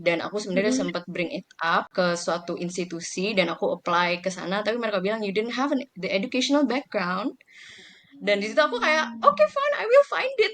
Dan aku sebenarnya Mm-mm. sempat bring it up ke suatu institusi dan aku apply ke sana, tapi mereka bilang you didn't have the educational background. Dan di situ aku kayak, okay fine, I will find it.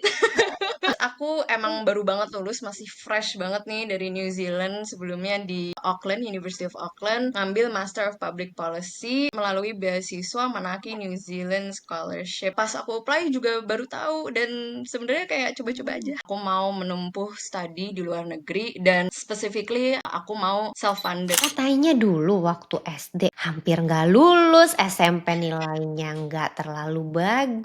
Aku emang baru banget lulus, masih fresh banget nih dari New Zealand. Sebelumnya di Auckland, University of Auckland, ngambil Master of Public Policy melalui beasiswa Manaki New Zealand Scholarship. Pas aku apply juga baru tahu dan sebenarnya kayak coba-coba aja. Aku mau menempuh studi di luar negeri dan specifically aku mau self-funded. Katanya dulu waktu SD hampir nggak lulus, SMP nilainya nggak terlalu bagus.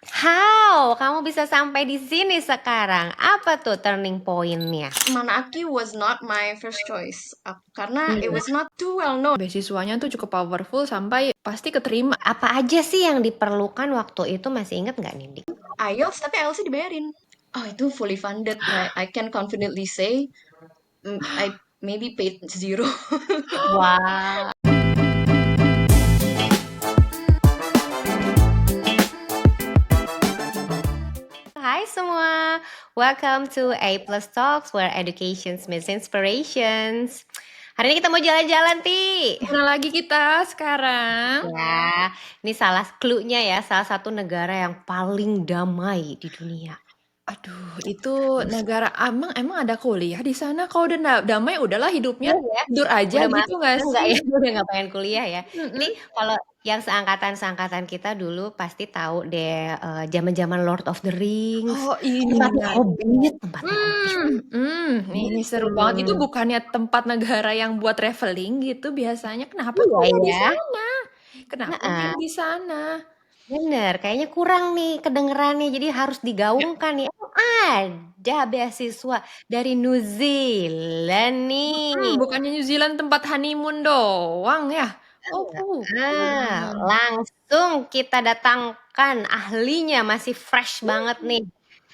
How? Kamu bisa sampai di sini sekarang? Apa tuh turning point-nya? Manaki was not my first choice karena it Hmm. was not too well known. Beasiswanya tuh cukup powerful sampai pasti keterima. Apa aja sih yang diperlukan waktu itu, masih inget nggak Nindi? IELTS tapi IELTS dibayarin. Oh, itu fully funded. I can confidently say I maybe paid zero. Wah. Hai semua, welcome to A Plus Talks where education meets inspirations. Hari ini kita mau jalan-jalan, Ti. Mana lagi kita sekarang? Ya, ini salah clue-nya ya, salah satu negara yang paling damai di dunia. Aduh, itu negara emang ada kuliah di sana. Kalau udah damai, udahlah hidupnya Iya ya, tidur aja udah gitu nggak udah nggak sih? ya, udah nggak pengen kuliah ya. Jadi Mm-mm. kalau yang seangkatan kita dulu pasti tahu deh zaman-zaman Lord of the Rings, Oh ini tempatnya menarik. Hobbit, tempatnya Hobbit. Ini seru banget. Itu Hmm, bukannya tempat negara yang buat traveling gitu biasanya. Kenapa iya kuliah di ya. sana? Kenapa main Heeh, di sana? bener. Kayaknya kurang nih kedengerannya, jadi harus Ya, digaungkan nih. Emang ada beasiswa dari New Zealand nih. bukannya New Zealand tempat honeymoon doang ya? Oh, bukan. Langsung kita datangkan ahlinya, masih fresh banget nih.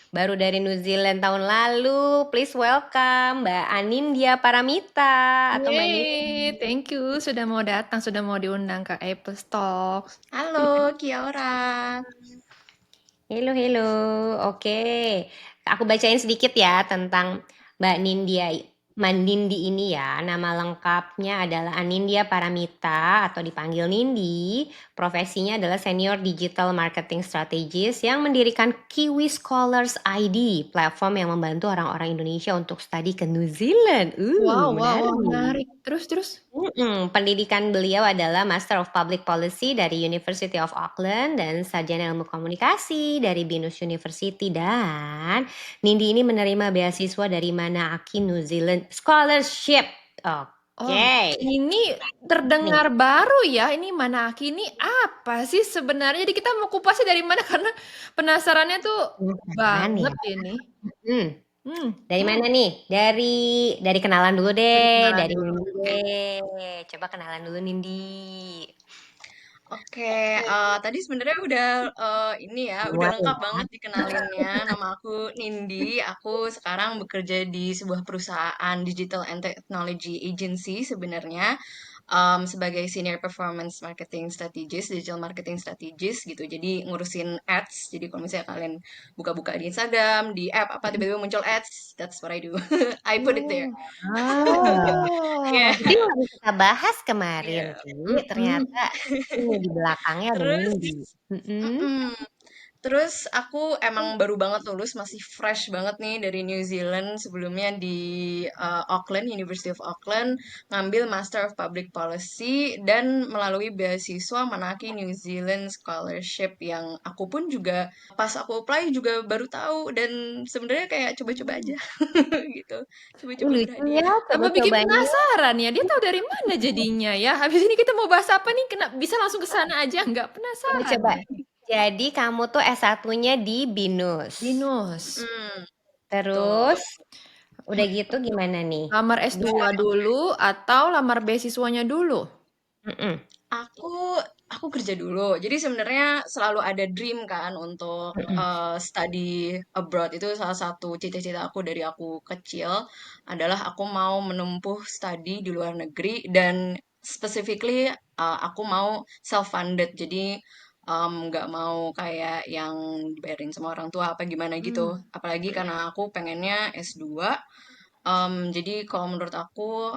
Baru dari New Zealand tahun lalu. Please welcome Mbak Anindya Paramita atau Mbak Yeay, Nindi. thank you sudah mau datang, sudah mau diundang ke Apple Talks. Halo, Kia ora. Hello, hello. Oke, aku bacain sedikit ya tentang Mbak Nindya. Mandindi ini ya, nama lengkapnya adalah Anindya Paramita atau dipanggil Nindi. Profesinya adalah Senior Digital Marketing Strategist yang mendirikan Kiwi Scholars ID, platform yang membantu orang-orang Indonesia untuk studi ke New Zealand. Wow, wow, wow, Menarik. menarik. Terus. Pendidikan beliau adalah Master of Public Policy dari University of Auckland dan Sarjana Ilmu Komunikasi dari Binus University, dan Nindi ini menerima beasiswa dari Manaki New Zealand Scholarship. Oh, Oke. ini Nih, terdengar baru ya. Ini Manaki ini apa sih sebenarnya? Jadi kita mau kupasnya dari mana? Karena penasarannya tuh penasaran ya. banget ini. Hmm, Hmm, dari mana nih? Dari kenalan dulu dari deh, kenalan dari dulu. Nindi Oke. deh. Coba kenalan dulu Nindi. Oke, tadi sebenarnya udah ini ya, udah Muat lengkap ya. banget dikenalinnya. Nama aku Nindi. Aku sekarang bekerja di sebuah perusahaan digital and technology agency sebenarnya. Sebagai senior performance marketing strategist, digital marketing strategist gitu. Jadi ngurusin ads. Jadi kalau misalnya kalian buka-buka di Instagram, di app apa tiba-tiba muncul ads, that's what I do. I put it there. Oh. Ah. Oh. Itu yang lagi kita bahas kemarin, Iya. Ti. Mm-mm. Ternyata ini di belakangnya ada Terus, Nindi. Mm-mm. mm-mm. Terus aku emang baru banget lulus, masih fresh banget nih dari New Zealand. Sebelumnya di Auckland, University of Auckland, ngambil Master of Public Policy dan melalui beasiswa Manaki New Zealand Scholarship yang aku pun juga pas aku apply juga baru tahu dan sebenarnya kayak coba-coba aja gitu. Coba-coba Lucu berhadiah. ya, Tambah bikin coba-cobanya. penasaran ya. Dia tahu dari mana jadinya ya. Habis ini kita mau bahas apa nih? Kena bisa langsung ke sana aja. Nggak penasaran Coba-coba. deh. Jadi kamu tuh S1-nya di BINUS. Binus. Mm, Terus betul. udah gitu gimana nih? Lamar S2 Bisa. dulu atau lamar beasiswanya dulu? Mm-mm. Aku aku kerja dulu. Jadi sebenarnya selalu ada dream kan untuk Mm-mm. study abroad. Itu salah satu cita-cita aku dari aku kecil adalah aku mau menempuh studi di luar negeri dan specifically aku mau self-funded. Jadi nggak mau kayak yang dibayarin sama orang tua apa gimana gitu. Hmm. Apalagi karena aku pengennya S2 Jadi kalau menurut aku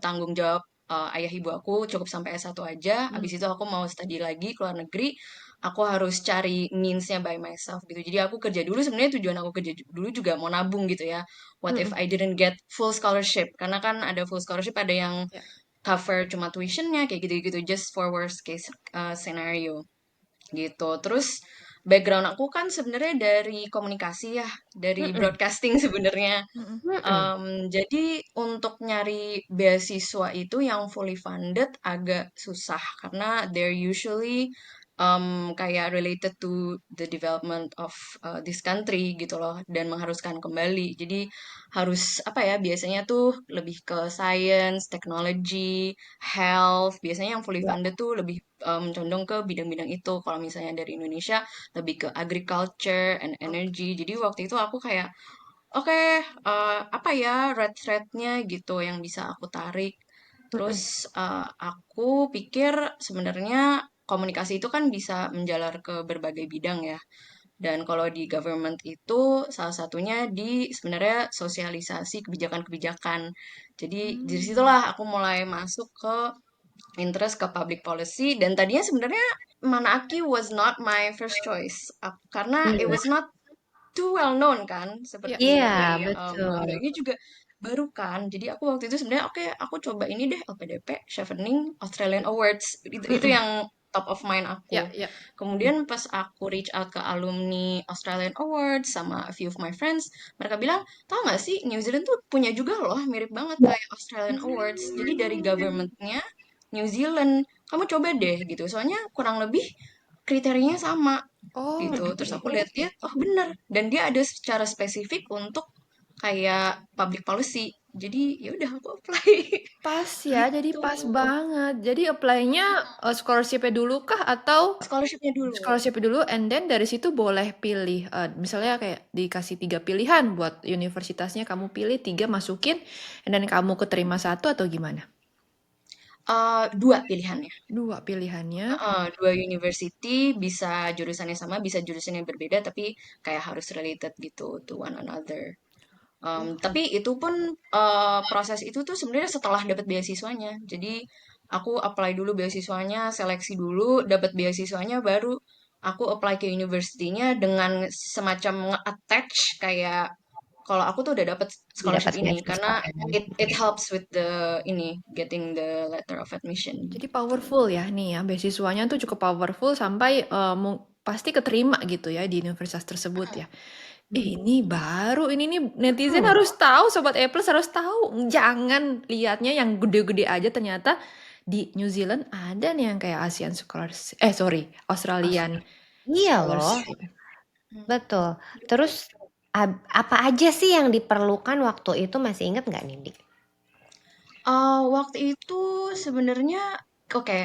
tanggung jawab ayah ibu aku cukup sampai S1 aja. Hmm. Abis itu aku mau study lagi ke luar negeri, aku harus cari means-nya by myself gitu. Jadi aku kerja dulu, sebenarnya tujuan aku kerja dulu juga mau nabung gitu ya. What if Mm-mm. I didn't get full scholarship? Karena kan ada full scholarship, ada yang Ya. cover cuma tuitionnya kayak gitu-gitu, just for worst case scenario gitu. Terus background aku kan sebenarnya dari komunikasi ya, dari Mm-mm. broadcasting sebenarnya. Mm-mm. Mm-mm. Jadi untuk nyari beasiswa itu yang fully funded agak susah karena they're usually kayak related to the development of this country gitu loh, dan mengharuskan kembali. Jadi harus apa ya, biasanya tuh lebih ke science, technology, health. Biasanya yang fully Ya. funded tuh lebih condong ke bidang-bidang itu. Kalau misalnya dari Indonesia lebih ke agriculture and Oke. energy. Jadi waktu itu aku kayak oke, apa ya red thread-nya gitu yang bisa aku tarik. Mm-mm. Terus aku pikir sebenarnya komunikasi itu kan bisa menjalar ke berbagai bidang ya. Dan kalau di government itu salah satunya di sebenarnya sosialisasi kebijakan-kebijakan. Jadi dari Hmm. situlah aku mulai masuk ke interest ke public policy, dan tadinya sebenarnya Manaki was not my first choice. Karena it Iya. was not too well known kan, Ya. seperti Iya, Mbak betul. ini juga baru kan. Jadi aku waktu itu sebenarnya oke, aku coba ini deh, LPDP, Chevening, Australian Awards. Itu Mm-mm. yang top of mind aku. Ya. Ya. Kemudian pas aku reach out ke alumni Australian Awards sama a few of my friends, mereka bilang, tau gak sih New Zealand tuh punya juga loh mirip banget kayak Australian Awards. Jadi dari governmentnya New Zealand, kamu coba deh gitu. Soalnya kurang lebih kriterianya sama Oh, gitu. Terus gitu. aku lihat-lihat, oh bener. Dan dia ada secara spesifik untuk kayak public policy. Jadi ya udah aku apply Pas ya, jadi gitu. pas banget. Jadi apply-nya scholarship-nya dulu kah atau Scholarshipnya dulu. scholarship dulu and then dari situ boleh pilih misalnya kayak dikasih 3 pilihan buat universitasnya kamu pilih 3 masukin and then kamu keterima satu atau gimana? Dua pilihannya. 2 pilihannya. Dua university, bisa jurusannya sama, bisa jurusannya berbeda, tapi kayak harus related gitu to one another. Oke. Tapi itu pun proses itu tuh sebenarnya setelah dapat beasiswanya. Jadi aku apply dulu beasiswanya, seleksi dulu, dapat beasiswanya, baru aku apply ke university-nya dengan semacam nge-attach kayak kalau aku tuh udah dapat scholarship Dapat ini beasiswa karena kan. it helps with the ini getting the letter of admission Jadi gitu. powerful ya nih ya, beasiswanya tuh cukup powerful sampai pasti keterima gitu ya di universitas tersebut ya. Ini baru, ini nih netizen Hmm. harus tahu, Sobat A Plus harus tahu. Jangan lihatnya yang gede-gede aja, ternyata di New Zealand ada nih yang kayak ASEAN Scholarship, sorry, Australian Iya loh, Scholarship. betul. Terus apa aja sih yang diperlukan waktu itu, masih inget nggak Nindi? Waktu itu sebenarnya oke,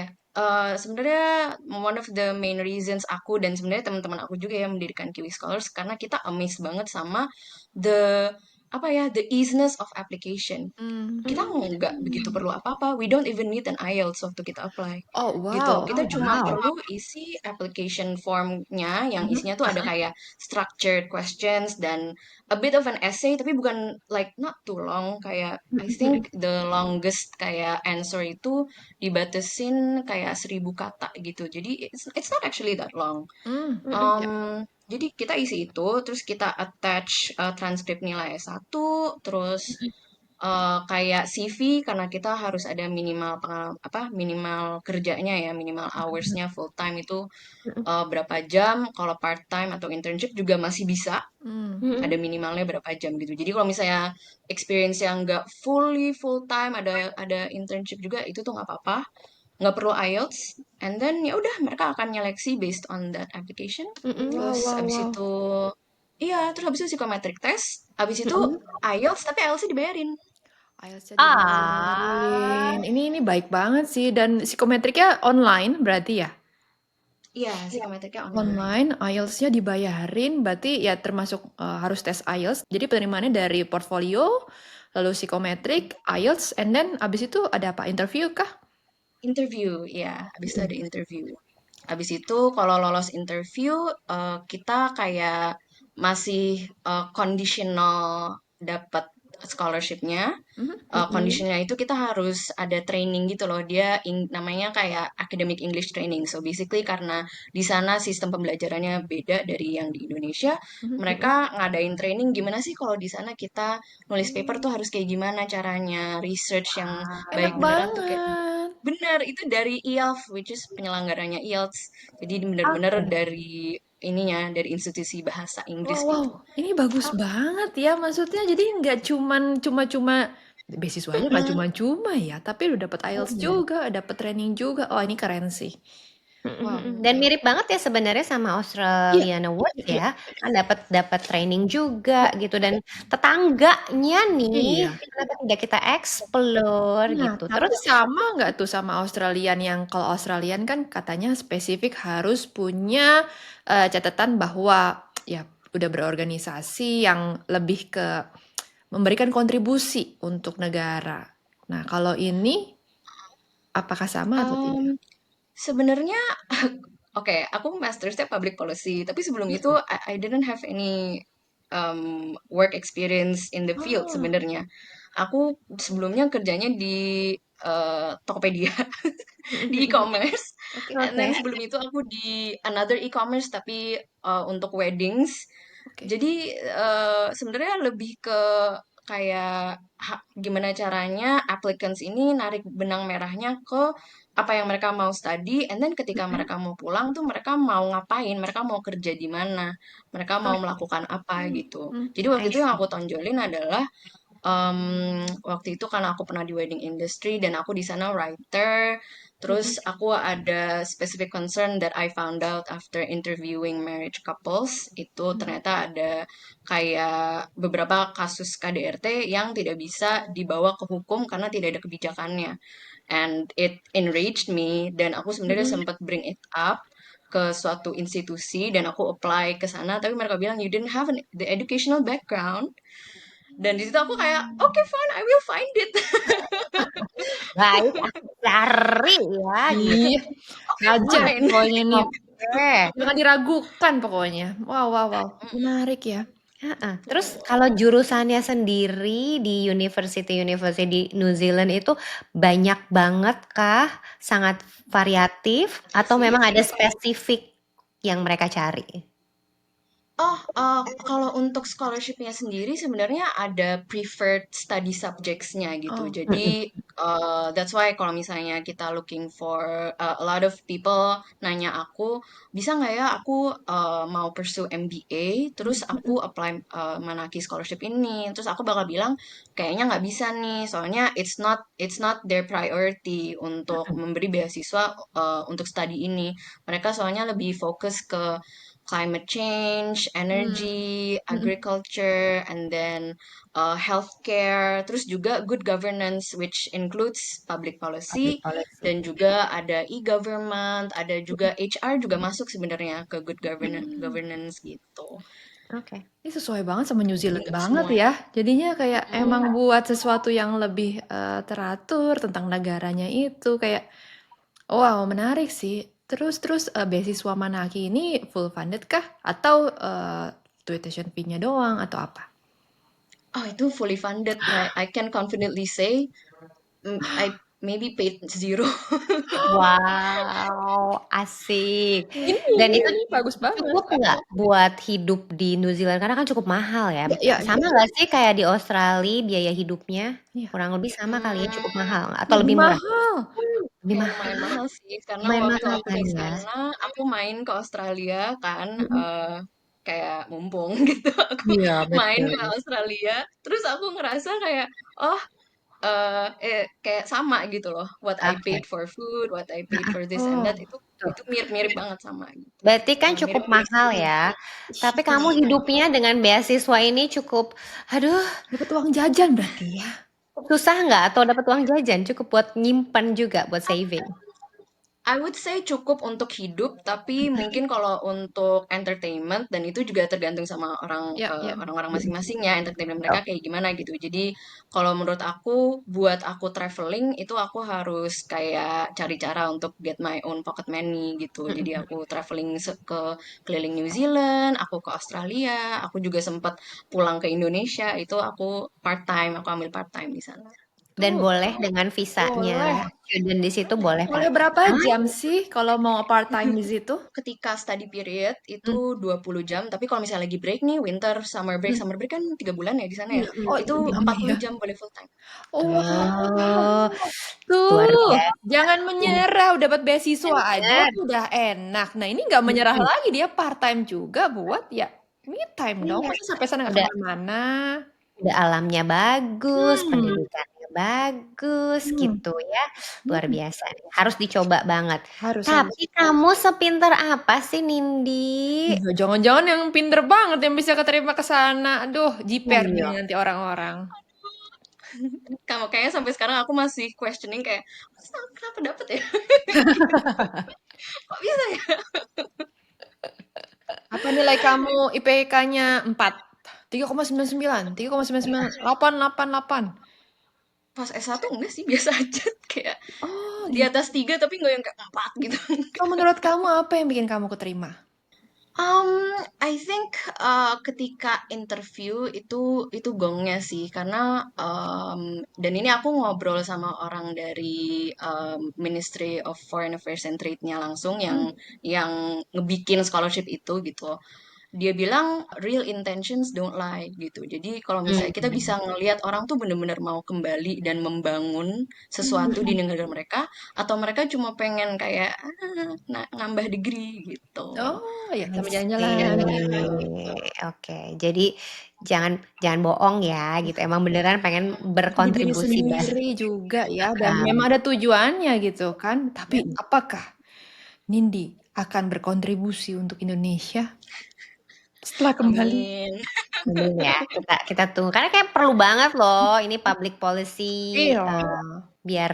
sebenarnya one of the main reasons aku dan sebenarnya teman-teman aku juga yang mendirikan Kiwi Scholars karena kita amazed banget sama the apa ya, the easiness of application. Hmm. Kita nggak begitu perlu apa-apa. We don't even need an IELTS waktu kita apply. Oh, Gitu. wow. Kita Oh cuma wow. perlu isi application formnya yang Mhm. isinya tuh ada kayak structured questions dan a bit of an essay, tapi bukan like not too long. Kayak I think the longest kayak answer itu dibatasin kayak 1.000 kata gitu. Jadi it's not actually that long. Hmm. Ya. Jadi kita isi itu, terus kita attach transkrip nilai S1, terus kayak CV karena kita harus ada minimal minimal kerjanya ya, minimal hoursnya full time itu berapa jam. Kalau part time atau internship juga masih bisa Hmm. ada minimalnya berapa jam gitu. Jadi kalau misalnya experience yang nggak fully full time, ada internship juga, itu tuh nggak apa-apa, nggak perlu IELTS. And then ya udah mereka akan nyeleksi based on that application. Wow, Terus wow, abis wow. itu iya, terus abis itu psychometric test, abis itu IELTS, tapi IELTS-nya dibayarin. IELTS-nya Ah, dibayarin. Ini baik banget sih, dan psikometriknya online berarti ya? Iya, psikometriknya online. Online, IELTS-nya dibayarin, berarti ya termasuk harus tes IELTS. Jadi penerimaannya dari portfolio, lalu psikometrik, IELTS, and then abis itu ada apa? Interview kah? Interview, ya, abis itu ada interview. Abis itu kalau lolos interview, kita kayak masih conditional dapat scholarship-nya. Mhm. Conditionnya itu kita harus ada training gitu loh. Dia namanya kayak academic English training. So basically karena di sana sistem pembelajarannya beda dari yang di Indonesia, Mhm. mereka ngadain training gimana sih kalau di sana kita nulis paper tuh harus kayak gimana caranya, research yang Enak baik beneran tuh kayak banget. bener itu dari IELTS, which is penyelenggaranya IELTS. Jadi bener-bener Oke. dari ininya, dari institusi bahasa Wow, Inggris wow, gitu. ini bagus Oh, banget ya. Maksudnya jadi nggak cuma-cuma beasiswanya nggak Mm-mm. cuma-cuma ya, tapi udah dapat IELTS iya. juga, dapat training juga. Oh, ini keren sih. Wow. Dan mirip banget ya sebenarnya sama Iya, Australian Awards iya, iya. ya. Kan dapat dapat training juga gitu dan tetangganya nih Iya. kenapa tidak kita explore Nah, gitu. tapi Terus sama nggak tuh sama Australian yang kalau Australian kan katanya spesifik harus punya catatan bahwa ya udah berorganisasi yang lebih ke memberikan kontribusi untuk negara. Nah, kalau ini apakah sama atau tidak? Um, Sebenarnya oke, aku mastersnya public policy, tapi sebelum itu Mm-mm. I didn't have any work experience in the field Oh, sebenarnya. Aku sebelumnya kerjanya di Tokopedia, di e-commerce, oke, and then oke. sebelum itu aku di another e-commerce tapi untuk weddings. oke. Jadi sebenarnya lebih ke kayak gimana caranya applicants ini narik benang merahnya ke apa yang mereka mau study, and then ketika Mm-mm. mereka mau pulang tuh mereka mau ngapain, mereka mau kerja di mana, mereka mau Oke. melakukan apa gitu. Jadi waktu I itu yang see. aku tonjolin adalah waktu itu karena aku pernah di wedding industry dan aku di sana writer, Mm-mm. terus aku ada specific concern that I found out after interviewing marriage couples, itu ternyata ada kayak beberapa kasus KDRT yang tidak bisa dibawa ke hukum karena tidak ada kebijakannya. And it enraged me dan aku sebenarnya Mm-mm. sempat bring it up ke suatu institusi dan aku apply ke sana tapi mereka bilang you didn't have the educational background dan di situ aku kayak, okay fine, I will find it. Baik, aku cari ya gitu. Iya, Okay aja fine. pokoknya nih. Oke. Jangan diragukan pokoknya. Wow, wow, wow. Menarik ya. Heeh. Terus kalau jurusannya sendiri di university-university di New Zealand itu banyak banget kah? Sangat variatif atau memang ada spesifik yang mereka cari? Oh, kalau untuk scholarship-nya sendiri sebenarnya ada preferred study subjects-nya gitu. Oh, Mhm. Jadi, that's why kalau misalnya kita looking for a lot of people nanya aku, bisa nggak ya aku mau pursue MBA, terus mm-mm. aku apply Manaki scholarship ini. Terus aku bakal bilang, kayaknya nggak bisa nih, soalnya it's not their priority untuk memberi beasiswa untuk study ini. Mereka soalnya lebih fokus ke climate change, Hmm. energy, Mm-mm. agriculture, and then healthcare, terus juga good governance, which includes public Public policy, policy. dan juga ada e-government, ada juga HR juga masuk sebenarnya ke good Hmm. governance gitu. Oke. Ini sesuai banget sama New Jadi Zealand nggak banget semuanya. ya. Jadinya kayak emang Mm-mm. buat sesuatu yang lebih teratur tentang negaranya itu kayak wow, menarik sih. Terus beasiswa Manaki ini full funded kah atau tuition fee-nya doang atau apa? Oh, itu fully funded. I can confidently say I maybe paid zero. Wow, asik. Ini Dan ini itu ini bagus banget. cukup nggak buat hidup di New Zealand? Karena kan cukup mahal ya. Ya, ya, Sama ya. nggak sih kayak di Australia biaya hidupnya? Iya. Kurang lebih sama kali ya, cukup Hmm, mahal atau Lebih lebih murah? mahal. Lebih Kayak mahal. lumayan mahal sih, karena Lumayan waktu mahal aku kan di ya. sana, aku main ke Australia kan, Mm-mm. kayak mumpung gitu, aku Iya, main ke betul. Australia, terus aku ngerasa kayak, oh, kayak sama gitu loh, what I paid Oke. for food, what I paid for this and that, Oh, Tuh. itu mirip-mirip banget sama gitu, Berarti kan cukup mirip-mirip mahal sih. ya. Tapi kamu hidupnya dengan beasiswa ini cukup, aduh, dapat uang jajan berarti ya. susah nggak? Atau dapat uang jajan cukup buat nyimpan juga, buat saving? I would say cukup untuk hidup, tapi mungkin kalau untuk entertainment dan itu juga tergantung sama Ya, ya. orang-orang masing-masing ya, entertainment mereka kayak gimana gitu. Jadi kalau menurut aku, buat aku traveling itu aku harus kayak cari cara untuk get my own pocket money gitu. Jadi aku traveling ke keliling New Zealand, aku ke Australia, aku juga sempat pulang ke Indonesia, itu aku part time, aku ambil part time di sana. Dan Tuh, boleh dengan boleh. visanya student di situ boleh Boleh part-time. berapa jam sih kalau mau part time di situ? Ketika study period itu Hmm. 20 jam, tapi kalau misalnya lagi break nih, winter, Hmm. summer break kan 3 bulan ya di sana ya, Oh, itu lama 40 ya. jam boleh full time. Oh, Oh, luar tuh, biasa. jangan menyerah. Udah dapat beasiswa aja Bener. tuh udah enak. Nah, ini nggak menyerah lagi. Dia part time juga buat ya me time dong. Iya. Masa sampai sana nggak Udah kemana-mana? udah alamnya bagus, Hmm. pendidikannya bagus Hmm. gitu ya. Luar Hmm. biasa. Harus dicoba banget. Harus. Tapi kamu sepinter apa sih, Nindi? Iya, jangan-jangan yang pinter banget yang bisa keterima ke sana. Aduh, jiper nih Iya. nanti orang-orang. Kamu kayaknya sampai sekarang aku masih questioning kayak, kenapa dapet ya? Kok bisa ya? Apa nilai kamu IPK-nya 4? 3,99, 3,99, 888. Pas S1 enggak sih, biasa aja. Kayak Oh, di gitu. atas 3 tapi enggak yang kayak 4 gitu. Oh, menurut kamu apa yang bikin kamu keterima? I think ketika interview itu gongnya sih karena dan ini aku ngobrol sama orang dari Ministry of Foreign Affairs and Trade-nya langsung Hmm. yang ngebikin scholarship itu gitu. Dia bilang real intentions don't lie gitu. Jadi kalau misalnya kita bisa ngelihat orang tuh bener-bener mau kembali dan membangun sesuatu di negara mereka atau mereka cuma pengen kayak nambah degree gitu. Oh, ya I sama see. jalan-jalan. Oke, jadi jangan jangan bohong ya gitu. Emang beneran pengen Jadi diri berkontribusi banget. sendiri juga ya, dan memang ada tujuannya gitu kan. Tapi apakah Nindi akan berkontribusi untuk Indonesia setelah kembali? Amin. Amin ya. Kita tunggu karena kayak perlu banget loh ini public policy Iya. biar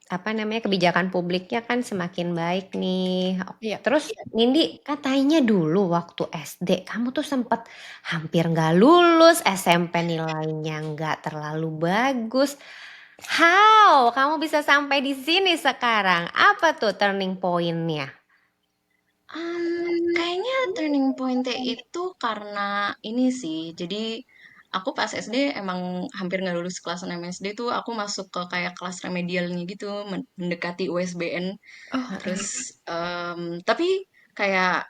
apa namanya kebijakan publiknya kan semakin baik nih. Iya. Terus Nindi katanya dulu waktu SD kamu tuh sempat hampir nggak lulus, SMP nilainya nggak terlalu bagus. How? Kamu bisa sampai di sini sekarang? Apa tuh turning point-nya? Kayaknya turning point-nya itu karena ini sih. Jadi aku pas SD emang hampir nggak lulus kelas 6 SD tuh aku masuk ke kayak kelas remedialnya gitu, mendekati USBN. Oh, Terus tapi kayak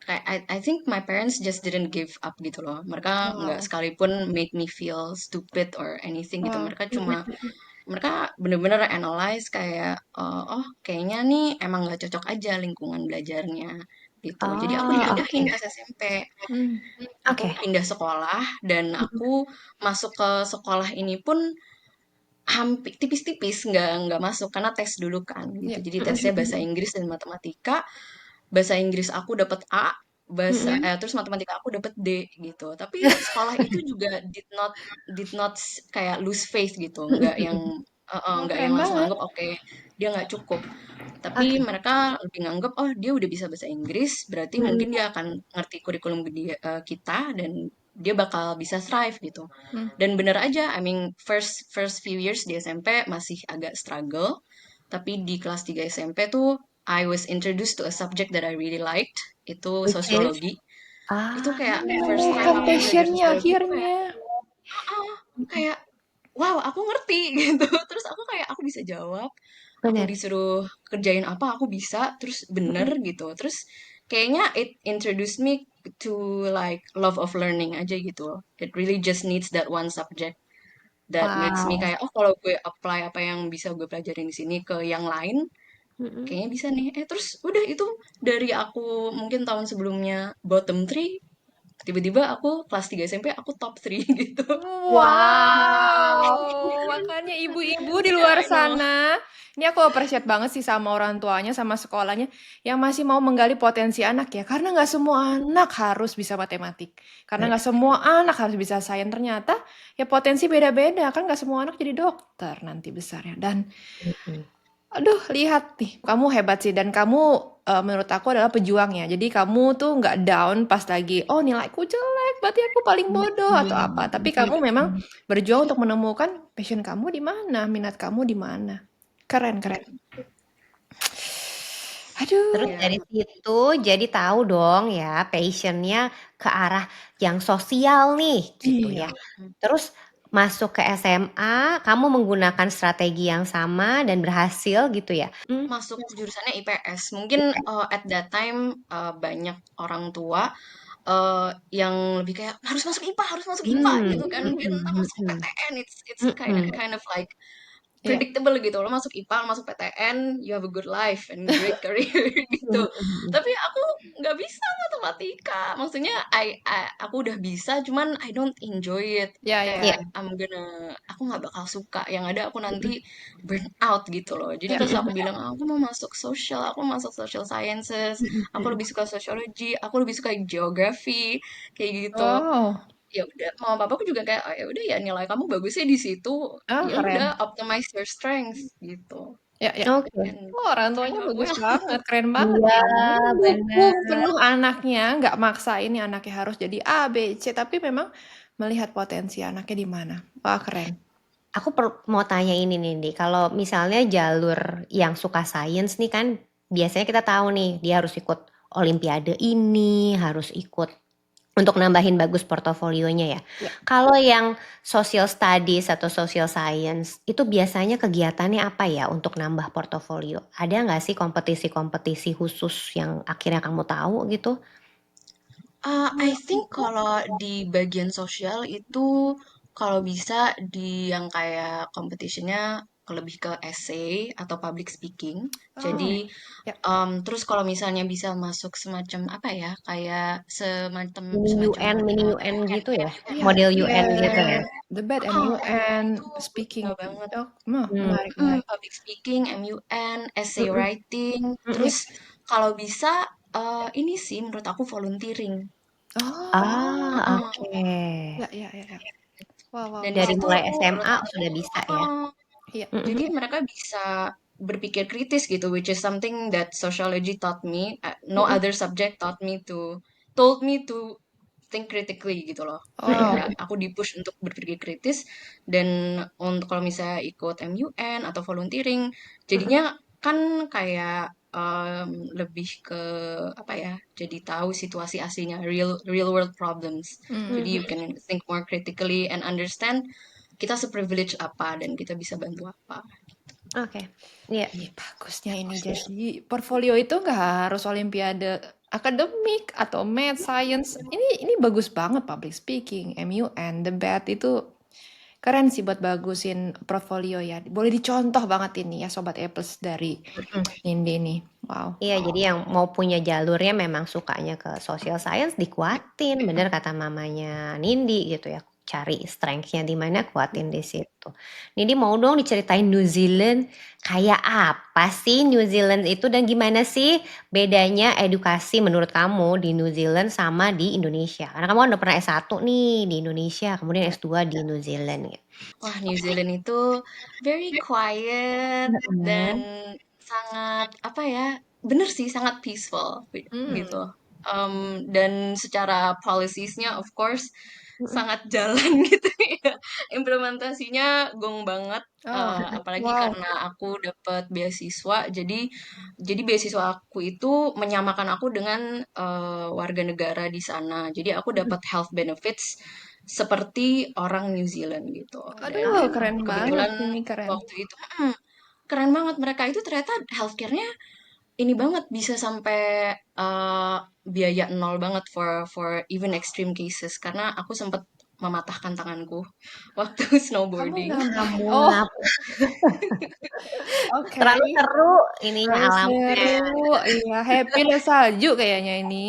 kayak I think my parents just didn't give up gitu loh. Mereka nggak wow. sekalipun make me feel stupid or anything gitu. Wow. Mereka bener-bener analyze kayak oh kayaknya nih emang nggak cocok aja lingkungan belajarnya gitu. Jadi aku Oh, dipindahin oke. pas SMP. Hmm. Aku Oke. pindah sekolah dan aku masuk ke sekolah ini pun hampir tipis-tipis nggak masuk karena tes dulu kan gitu. Ya. Jadi tesnya bahasa Inggris dan matematika. Bahasa Inggris aku dapat A, terus matematika aku dapat D gitu. Tapi sekolah itu juga did not kayak lose faith gitu, Oh, nggak yang keren langsung banget. anggap oke dia nggak cukup. Tapi Oke. mereka lebih nganggap oh dia udah bisa bahasa Inggris, berarti mungkin dia akan ngerti kurikulum kita dan dia bakal bisa thrive gitu. Hmm. Dan bener aja, I mean first few years di SMP masih agak struggle, tapi di kelas 3 SMP tuh I was introduced to a subject that I really liked, itu Which is sosiologi. Itu ah kayak first time Menemukan aku belajar passionnya sosiologi itu kayak, akhirnya. kayak wow aku ngerti gitu. Terus aku kayak aku bisa jawab, aku benar. disuruh kerjain apa aku bisa, terus bener gitu. Terus kayaknya it introduced me to like love of learning aja gitu. It really just needs that one subject that makes me Wow. kayak oh kalau gue apply apa yang bisa gue pelajarin di sini ke yang lain Mm-mm. kayaknya bisa nih. Terus udah itu dari aku mungkin tahun sebelumnya bottom three, tiba-tiba aku kelas 3 SMP aku top three gitu. Wow. Wow, makanya ibu-ibu di luar I know. sana, ini aku appreciate banget sih sama orang tuanya, sama sekolahnya, yang masih mau menggali potensi anak ya. Karena nggak semua anak harus bisa matematik. Karena nggak semua anak harus bisa sains. Ternyata ya potensi beda-beda. Kan nggak semua anak jadi dokter nanti besarnya. Dan Mm-mm. aduh lihat nih, kamu hebat sih dan kamu menurut aku adalah pejuang ya. Jadi kamu tuh nggak down pas lagi, oh nilaiku jelek, berarti aku paling bodoh atau apa. Tapi kamu memang berjuang untuk menemukan passion kamu di mana, minat kamu di mana. Keren, keren. Terus Aduh. dari situ jadi tahu dong ya passionnya ke arah yang sosial nih gitu Iya. ya. Terus masuk ke SMA, kamu menggunakan strategi yang sama dan berhasil gitu ya. Masuk jurusannya IPS. Mungkin at that time banyak orang tua yang lebih kayak harus masuk IPA, harus masuk IPA gitu kan, biar ntar masuk PTN. It's kind of like Iya. predictable gitu. Lo masuk IPA, lo masuk PTN, you have a good life and great career gitu. Tapi aku nggak bisa matematika. Maksudnya aku udah bisa, cuman I don't enjoy it. Ya, ya, Iya. Kayak aku nggak bakal suka. Yang ada aku nanti burn out gitu loh. Jadi ya. pas aku bilang aku mau masuk social, aku mau masuk social sciences, aku lebih suka sociology, aku lebih suka geography, kayak gitu. Oh, Ya udah, mama papaku juga kayak, "Oh, ya udah ya nilai kamu bagusnya di situ, ya keren. udah optimize your strengths gitu." Ya, ya. Oke. And Oh, orang kind tuanya of bagus well. banget, keren banget Iya, ini. Dukung benar. penuh anaknya, nggak maksain nih anaknya harus jadi A, B, C, tapi memang melihat potensi anaknya di mana. Wah, keren. Aku mau tanya ini nih, Di. Kalau misalnya jalur yang suka sains nih kan biasanya kita tahu nih dia harus ikut olimpiade ini, harus ikut untuk nambahin bagus portofolionya ya. Ya. Kalau yang social studies atau social science itu biasanya kegiatannya apa ya untuk nambah portofolio? Ada nggak sih kompetisi-kompetisi khusus yang akhirnya kamu tahu gitu? I think kalau di bagian sosial itu kalau bisa di yang kayak competitionnya lebih ke essay atau public speaking. Oh, Jadi ya. terus kalau misalnya bisa masuk semacam apa ya, kayak semacam Mini UN gitu ya? Iya, Model UN gitu ya? debat, debat MUN, itu speaking. suka banget. Oh, Hmm. menarik, menarik. Public speaking, MUN, essay Mm-mm. writing, Mm-mm. terus kalau bisa ini sih menurut aku volunteering. Oh, Ah, Heeh. oke. ya, ya, ya, ya. Wow, wow, Dan di wow. Dari situ mulai menurut SMA aku, sudah bisa ya? heeh, Iya. Mm-mm. jadi mereka bisa berpikir kritis gitu, which is something that sociology taught me. No Mm-mm. other subject told me to think critically gitu loh. Oh, Kayak aku dipush untuk berpikir kritis dan untuk kalau misalnya ikut MUN atau volunteering, Mm-mm. jadinya kan kayak lebih ke apa ya? Jadi tahu situasi aslinya, real world problems. Jadi you can think more critically and understand kita seprivilege apa dan kita bisa bantu apa. Oke. Iya. ih, bagusnya ini. Jadi portfolio itu nggak harus olimpiade akademik atau math, science. Ini bagus banget public speaking, MUN, debat itu keren sih buat bagusin portfolio ya. Boleh dicontoh banget ini ya Sobat E Plus dari Mm-mm. Nindi nih. Wow. Iya, jadi yang mau punya jalurnya memang sukanya ke social science dikuatin, bener kata mamanya Nindi gitu ya. Cari strength-nya di mana, kuatin di situ. Nindi mau dong diceritain New Zealand, kayak apa sih New Zealand itu dan gimana sih bedanya edukasi menurut kamu di New Zealand sama di Indonesia? Karena kamu kan udah pernah S1 nih di Indonesia, kemudian S2 di New Zealand gitu. Wah, New Zealand itu very quiet dan Mm-mm. sangat apa ya? Bener sih, sangat peaceful Hmm. gitu. Dan secara policies-nya of course Mm-mm. sangat jalan gitu ya. Implementasinya gong banget. Oh, Apalagi wow. karena aku dapat beasiswa, jadi beasiswa aku itu menyamakan aku dengan warga negara di sana. Jadi aku dapat health benefits seperti orang New Zealand gitu. Aduh, Dan keren banget kebetulan ini keren. waktu itu keren banget, mereka itu ternyata healthcare-nya ini banget bisa sampai biaya nol banget for even extreme cases karena aku sempat mematahkan tanganku waktu Kamu snowboarding. Kamu oh, oke. terlalu seru ininya Terlalu alamnya. seru. Iya, happy lah salju kayaknya ini.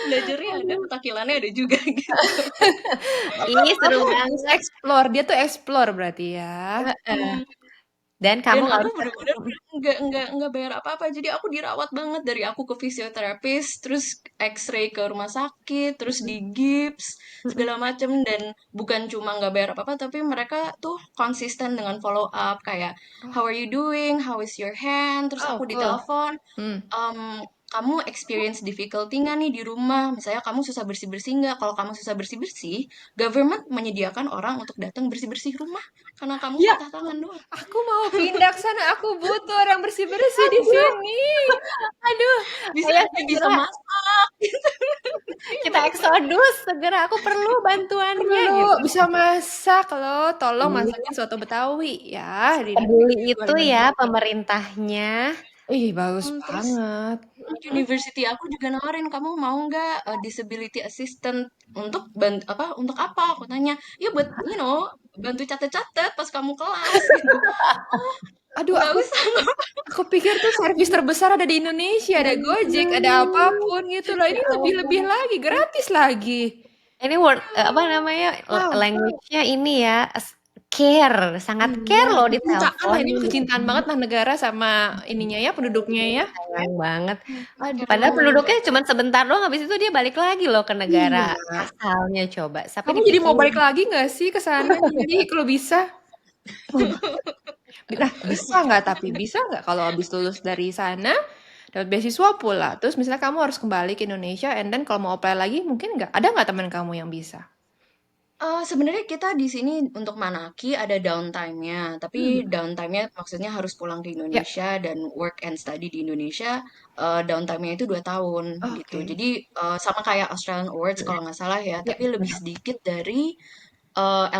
Belajarnya ada, petakilannya ada juga gitu. Ih, seru Oh, banget. explore. Dia tuh explore berarti ya. Hmm, Dan kamu Dan aku harus bener-bener nggak bayar apa-apa. Jadi aku dirawat banget dari aku ke fisioterapis, terus X-ray ke rumah sakit, terus di gips Mm-mm. segala macem. Dan bukan cuma nggak bayar apa-apa, tapi mereka tuh konsisten dengan follow up kayak Oh, how are you doing, how is your hand, terus oh, aku cool. ditelepon, Hmm. kamu experience difficulty nggak nih di rumah? Misalnya kamu susah bersih-bersih nggak? Kalau kamu susah bersih-bersih, government menyediakan orang untuk datang bersih-bersih rumah karena kamu Ya, patah tangan doang. aku mau pindah ke sana. Aku butuh orang bersih-bersih di Aduh, sini. aduh, Bisa ayo aja bisa segera masak. kita eksodus, segera aku perlu bantuannya Perlu gitu. bisa masak loh. Tolong Iya, masakin soto Betawi ya di peduli negeri itu luar ya negeri. pemerintahnya. Ih, bagus Terus banget. university aku juga nawarin, kamu mau nggak disability assistant untuk untuk apa? Aku tanya, ya buat bantu catet-catet pas kamu kelas gitu. Oh, Aduh, nggak aku usah. aku pikir tuh servis terbesar ada di Indonesia, ada Gojek, ada Aduh, apapun gitu loh. ya Ini lebih-lebih ampun. lagi, gratis lagi. Ini apa namanya Wow. language-nya ini ya care, sangat Iya, care loh kecintaan lah ini diteleponin gitu. kecintaan banget lah negara sama ininya ya penduduknya ya. Sayang banget. Care Padahal banget. penduduknya cuma sebentar doang, habis itu dia balik lagi loh ke negara Iya. asalnya coba. Sampai Kamu jadi mau dipikirin. balik lagi nggak sih ke sana? Jadi kalau bisa. Nah, bisa nggak tapi bisa nggak kalau habis lulus dari sana dapat beasiswa pula. Terus misalnya kamu harus kembali ke Indonesia, and then kalau mau apply lagi mungkin nggak ada nggak teman kamu yang bisa? Sebenarnya kita di sini untuk Manaki ada downtime-nya, tapi Hmm. downtime-nya maksudnya harus pulang ke Ya, Indonesia dan work and study di Indonesia. Downtime-nya itu 2 tahun gitu. oke. Jadi sama kayak Australian Awards kalau nggak salah ya, Ya, tapi lebih benar. sedikit dari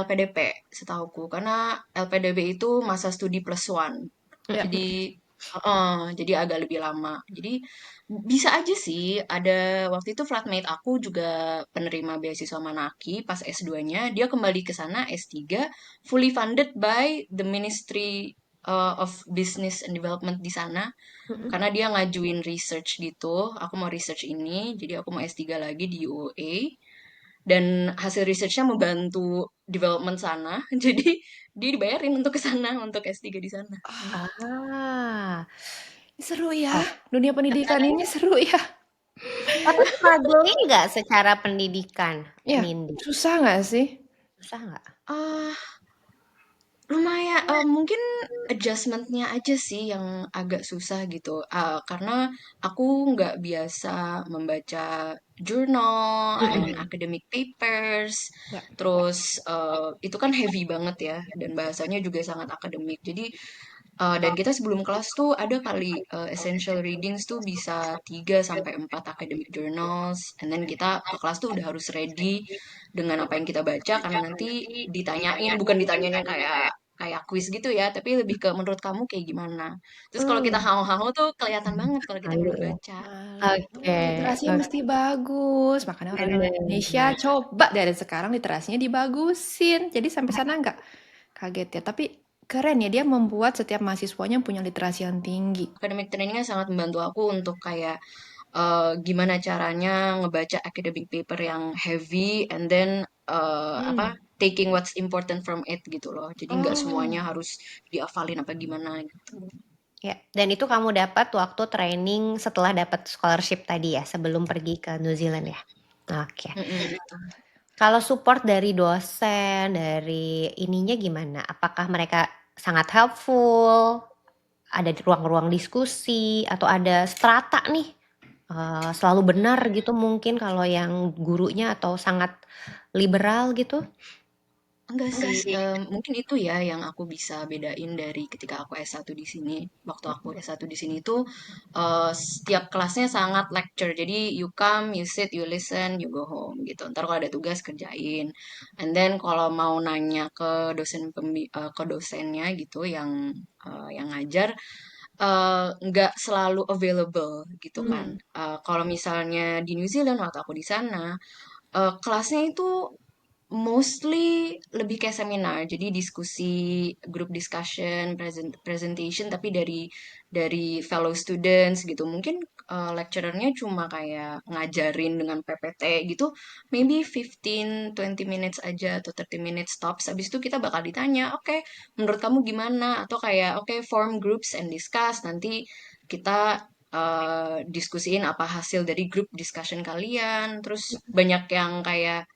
LPDP setauku, karena LPDP itu masa studi plus one. Ya. Jadi jadi agak lebih lama. Jadi bisa aja sih. Ada waktu itu flatmate aku juga penerima beasiswa Manaki pas S2-nya. Dia kembali ke sana S3 fully funded by the Ministry of Business and Development di sana. Mm-mm. Karena dia ngajuin research gitu. Aku mau research ini, jadi aku mau S3 lagi di UOA. Dan hasil researchnya membantu development sana. Jadi dia dibayarin untuk ke sana, untuk S3 di sana. Ah, Seru ya, oh, dunia pendidikan ini seru ya. tapi struggling nggak secara pendidikan, Ya, Nindi? susah nggak sih? Susah nggak? Ah, lumayan, mungkin adjustment-nya aja sih yang agak susah gitu. Karena aku nggak biasa membaca journal and Mm-mm. academic papers. Ya. Terus itu kan heavy banget ya, dan bahasanya juga sangat akademik. Jadi dan kita sebelum kelas tuh ada kali essential readings tuh bisa 3 sampai 4 academic journals, and then kita ke kelas tuh udah harus ready dengan apa yang kita baca karena nanti ditanyain, bukan ditanyain yang kayak kayak kuis gitu ya, tapi lebih ke menurut kamu kayak gimana. Terus kalau kita Hmm, haho-haho tuh kelihatan banget kalau kita malu pinter ya. baca. Malu, Oke, literasinya oke, mesti bagus. Makanya orang Indonesia bener. coba dari sekarang literasinya dibagusin. Jadi sampai sana nggak kaget ya. Tapi keren ya dia membuat setiap mahasiswanya punya literasi yang tinggi. Academic trainingnya sangat membantu aku untuk kayak gimana caranya ngebaca academic paper yang heavy and then Hmm. taking what's important from it gitu loh. Jadi nggak Oh, semuanya harus dihafalin apa gimana gitu. Ya, dan itu kamu dapat waktu training setelah dapat scholarship tadi ya, sebelum pergi ke New Zealand ya. Oke. Mm-mm. Kalau support dari dosen, dari ininya gimana? Apakah mereka sangat helpful? Ada ruang-ruang diskusi atau ada strata nih? Selalu benar gitu mungkin kalau yang gurunya atau sangat liberal gitu? Enggak sih, mungkin itu ya yang aku bisa bedain dari ketika aku S1 di sini. Waktu aku S1 di sini tuh setiap kelasnya sangat lecture. Jadi you come, you sit, you listen, you go home gitu. Ntar kalau ada tugas kerjain. And then kalau mau nanya ke ke dosennya gitu yang ngajar nggak selalu available gitu kan. Kalau misalnya di New Zealand waktu aku di sana, kelasnya itu mostly lebih kayak seminar, jadi diskusi, group discussion, presentation, tapi dari fellow students gitu. Mungkin lecturernya cuma kayak ngajarin dengan PPT gitu, maybe 15-20 minutes aja atau 30 minutes tops. Habis itu kita bakal ditanya, oke, menurut kamu gimana? Atau kayak, oke, form groups and discuss. Nanti kita diskusiin apa hasil dari group discussion kalian. Terus banyak yang kayak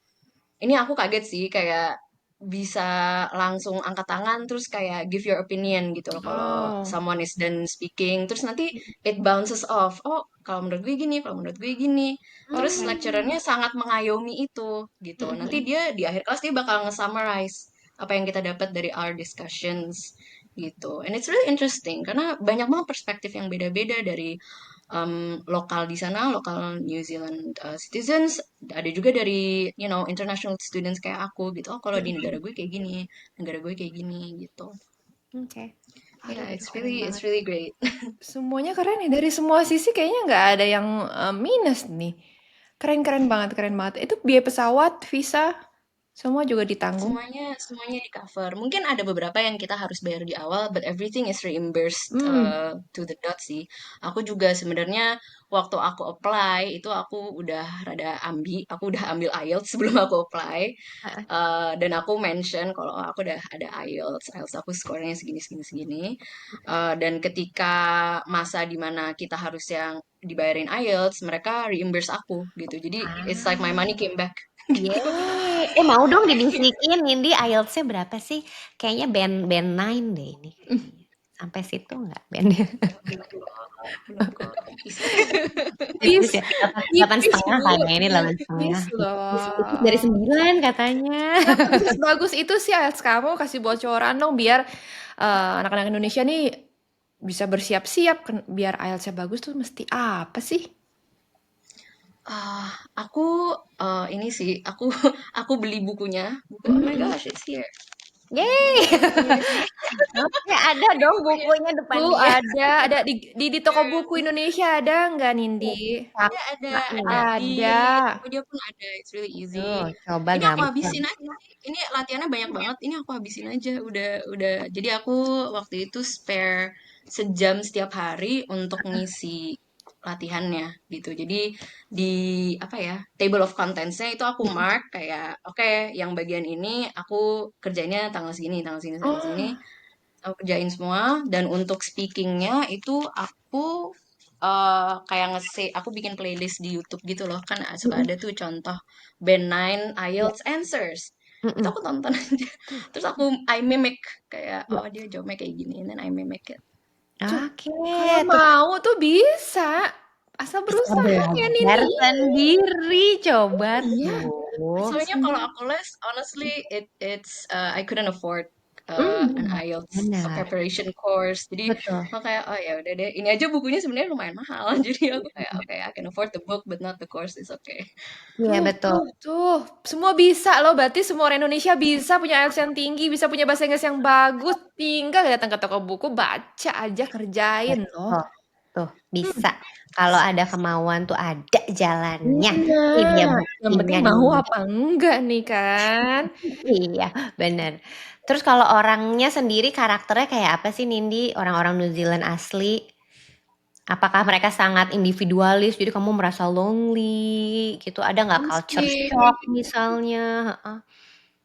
ini aku kaget sih kayak bisa langsung angkat tangan terus kayak give your opinion gitu loh kalau Oh. someone is done speaking terus nanti it bounces off oh kalau menurut gue gini kalau menurut gue gini terus Oke. lecturernya sangat mengayomi itu gitu nanti dia di akhir kelas dia bakal nge-summarize apa yang kita dapat dari our discussions gitu and it's really interesting karena banyak banget perspektif yang beda-beda dari lokal di sana, lokal New Zealand citizens, ada juga dari international students kayak aku gitu. Oh, kalau di negara gue kayak gini, negara gue kayak gini gitu. Oke. Aduh, Yeah, itu keren it's banget. really great. Semuanya keren ya, dari semua sisi kayaknya nggak ada yang minus nih. Keren-keren banget, keren banget. Itu biaya pesawat, visa, semua juga ditanggung. Semuanya di cover. Mungkin ada beberapa yang kita harus bayar di awal, but everything is reimbursed Hmm. to the dot sih. Aku juga sebenarnya waktu aku apply itu aku udah rada aku udah ambil IELTS sebelum aku apply. Heeh. Dan aku mention kalau oh, aku udah ada IELTS aku skornya segini segini segini. Dan ketika masa dimana kita harus yang dibayarin IELTS, mereka reimburse aku gitu. Jadi it's like my Ah, money came back. yeay. Mau dong dibisikin Nindi IELTS-nya berapa sih? Kayaknya band band 9 deh ini kayaknya. Sampai situ nggak bandnya? Belum kok tipis aja. Tipis Tipis, ya? Delapan tipis setengah Bu, kan ya? Ini delapan tipis setengah. Tipis, tipis dari loh. 9 katanya. Ya, tapi sebagus itu sih IELTS kamu kasih bocoran dong biar anak-anak Indonesia nih bisa bersiap-siap biar IELTS-nya bagus tuh mesti apa sih? Aku ini sih, aku beli bukunya. Oh my Mm-mm. gosh, it's here. Yeay. Bukunya sih. Oke, ada dong Bukunya. bukunya depan Bu, dia. ada di toko buku Indonesia ada nggak, Nindi? Ada, Kakak ada nih. di Ada. Tokopedia pun ada. It's really Tuh, easy. coba Ini aku gampang. habisin aja. Ini latihannya banyak banget. Ini aku habisin aja. Udah. Jadi aku waktu itu spare sejam setiap hari untuk ngisi latihannya gitu. Jadi di apa ya table of contentsnya itu aku mark kayak oke yang bagian ini aku kerjanya tanggal segini tanggal segini Oh, aku kerjain semua dan untuk speakingnya itu aku kayak aku bikin playlist di YouTube gitu loh kan suka ada Mm-mm. tuh contoh band 9 Ya. IELTS answers itu Mm-mm. aku tonton aja terus I mimic kayak Ya. oh dia jawabnya kayak gini and then I mimic it. Oke, kalau tuh mau tuh bisa. Asal bisa berusaha ya, belajar Nindi. sendiri, coba Iya, tuh. bisa Soalnya kalau sendiri. aku les, honestly, it's I couldn't afford an Hmm. IELTS Benar, preparation course. Jadi betul. makanya oh ya udah deh, ini aja bukunya sebenarnya lumayan mahal. Jadi aku kayak oke, I can afford the book but not the course. It's okay. Iya, betul. Tuh. Semua bisa loh. Berarti semua orang Indonesia bisa punya IELTS yang tinggi, bisa punya bahasa Inggris yang bagus. Tinggal datang ke toko buku, baca aja, kerjain loh. Betul. Tuh, Hmm. bisa. Kalau ada kemauan tuh ada jalannya. Ini dia Benar. Yang buktinya penting mau nih. apa enggak nih kan? Iya, bener. Terus kalau orangnya sendiri karakternya kayak apa sih Nindi? Orang-orang New Zealand asli? Apakah mereka sangat individualis, jadi kamu merasa lonely gitu? Ada nggak culture Honestly, shock misalnya? Heeh.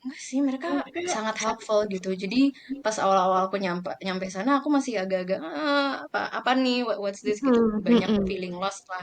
enggak sih, mereka sangat helpful gitu. Jadi pas awal-awal aku nyampe nyampe sana, aku masih agak-agak apa apa nih, what's this gitu. Mhm, Banyak mhm. feeling lost lah.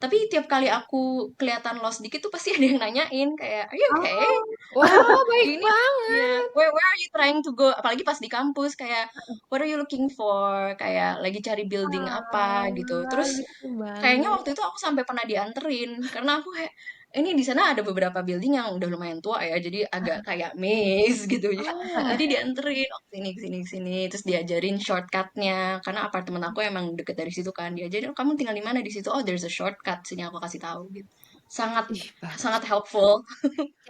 Tapi tiap kali aku kelihatan lost dikit tuh pasti ada yang nanyain kayak, "Are you okay?" Oh. Wah, baik Ini ya, banget. where are you trying to go? Apalagi pas di kampus kayak, what are you looking for? Kayak lagi cari building apa gitu. Ah, Terus lucu kayaknya banget. waktu itu aku sampai pernah dianterin karena aku kayak ini di sana ada beberapa building yang udah lumayan tua ya, jadi agak kayak maze gitu. Oh, Jadi dianterin oh, sini sini sini, terus diajarin shortcutnya karena apartemen aku emang deket dari situ kan. Diajarin, oh, kamu tinggal di mana di situ? Oh, there's a shortcut sini aku kasih tahu gitu. Sangat ih bagus. sangat helpful.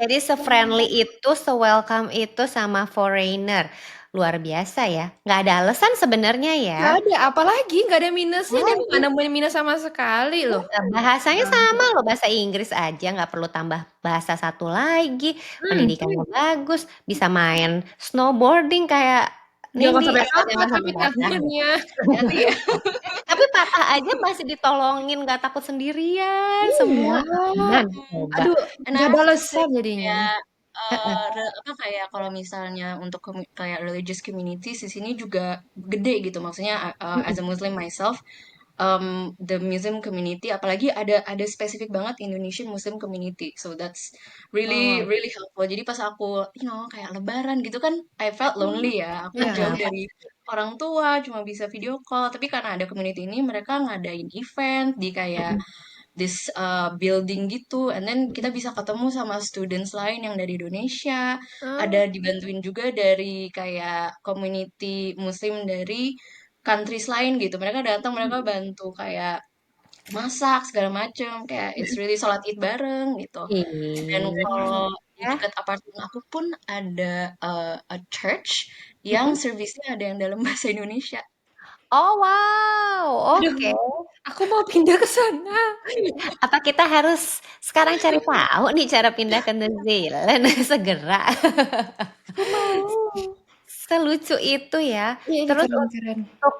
Jadi se-friendly itu, se-welcome itu sama foreigner. luar biasa ya. Nggak ada alasan sebenarnya ya. Nggak ada, apalagi nggak ada minusnya. Dia Lagi. nggak nemuin minus sama sekali loh. Bahasanya sama loh, bahasa Inggris aja, nggak perlu tambah bahasa satu lagi. Pendidikannya bagus, bisa main snowboarding kayak Jangan Nindi. sampai Jangan patah tapi sampai patah. tangannya. Hati-hati ya. Tapi patah aja masih ditolongin, nggak takut sendirian. Semua Iya. aman. Coba. Aduh, And I nggak have to say balasan jadinya. kayak apa kayak kalau misalnya untuk kayak religious communities di sini juga gede gitu. Maksudnya as a Muslim myself, the Muslim community apalagi ada spesifik banget Indonesian Muslim community. So that's really Oh, really helpful. Jadi pas aku kayak lebaran gitu kan I felt lonely ya. Aku ya. jauh dari orang tua, cuma bisa video call. Tapi karena ada community ini mereka ngadain event di kayak this building gitu, and then kita bisa ketemu sama students lain yang dari Indonesia, Oh, ada dibantuin juga dari kayak community Muslim dari countries lain gitu. Mereka datang, mereka bantu kayak masak segala macem, kayak it's really sholat id bareng gitu. Dan Iya. kalau di dekat apartemen aku pun ada a church yang service-nya ada yang dalam bahasa Indonesia. Oh wow, aduh, oke. aku mau pindah ke sana. Apa kita harus sekarang cari tahu nih cara pindah ke New Zealand segera? Aku mau. Selucu itu ya. Iya, ini Terus keren-keren. untuk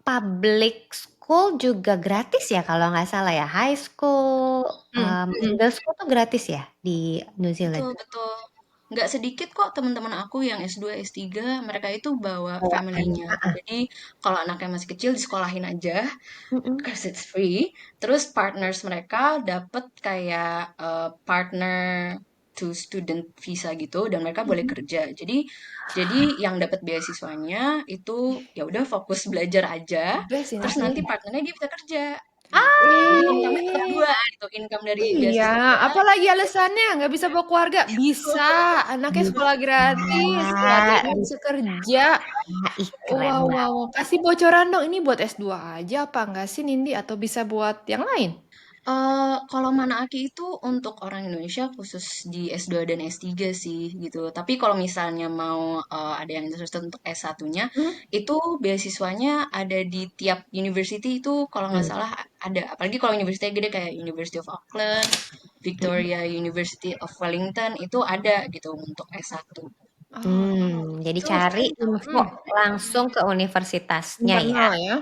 public school juga gratis ya kalau nggak salah ya. High school, middle school tuh gratis ya di New Zealand. Betul, betul. Nggak sedikit kok teman-teman aku yang S2, S3, mereka itu bawa Bawa family-nya. Jadi kalau anaknya masih kecil disekolahin aja, Mm-mm. because it's free. Terus partners mereka dapat kayak partner to student visa gitu, dan mereka boleh kerja. Jadi yang dapat beasiswanya itu ya udah fokus belajar aja. Best ini Terus sih. nanti partnernya dia bisa kerja. Gitu. Jadi income dapat Eh, dua gitu, income dari iya. beasiswa Apalagi alasannya nggak bisa bawa keluarga? Bisa. Anaknya sekolah gratis, keluarganya bisa kerja. Ih, keren Wow, wow, banget. wow. Kasih bocoran dong. Ini buat S2 aja apa enggak sih, Nindi? Atau bisa buat yang lain? Kalau Manaki itu untuk orang Indonesia khusus di S2 dan S3 sih gitu. Tapi kalau misalnya mau ada yang interested untuk S1-nya, Hmm? itu beasiswanya ada di tiap university itu kalau nggak salah ada. Apalagi kalau university gede kayak University of Auckland, Victoria University of Wellington itu ada gitu untuk S1. Oh, Jadi Itu cari free tau. info langsung ke universitasnya ya. internal ya.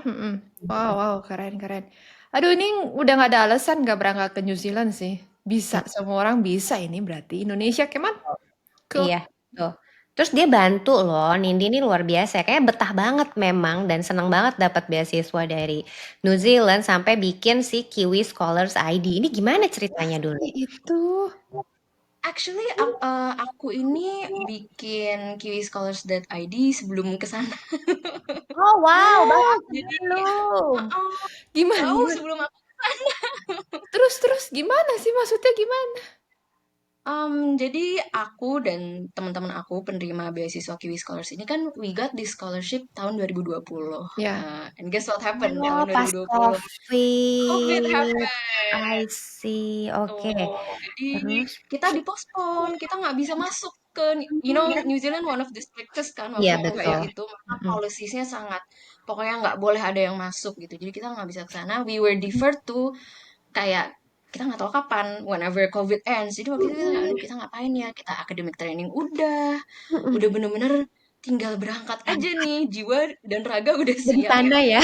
Wow, wow, keren, keren. Aduh, ini udah nggak ada alasan nggak berangkat ke New Zealand sih. Bisa, semua orang bisa ini berarti. Indonesia, keman? Cool. Iya, tuh. Terus dia bantu loh, Nindi ini luar biasa. Kayak betah banget memang dan senang banget dapat beasiswa dari New Zealand sampai bikin si Kiwi Scholars ID. Ini gimana ceritanya dulu? Itu. Actually, aku ini bikin kiwischolars.id sebelum ke sana. Oh wow, Oh, bahkan Jadi, belum. gimana, jauh gimana? sebelum aku. Terus, gimana sih maksudnya gimana? Jadi aku dan teman-teman aku penerima beasiswa Kiwi Scholars ini kan we got this scholarship tahun 2020. Ya. And guess what happened Oh, tahun pas 2020? COVID COVID. happened. I see. Oke. Tuh, jadi Terus? kita dipospon, kita nggak bisa masuk ke, New Zealand one of the strictest kan Iya waktu COVID betul. itu, maka policy-nya sangat, pokoknya nggak boleh ada yang masuk gitu. Jadi kita nggak bisa ke sana. We were deferred to kayak kita nggak tahu kapan, whenever COVID ends. Jadi waktu itu kita, aduh kita ngapain ya? Kita academic training udah bener-bener tinggal berangkat aja nih, jiwa dan raga udah Udah di siap sana gitu. ya.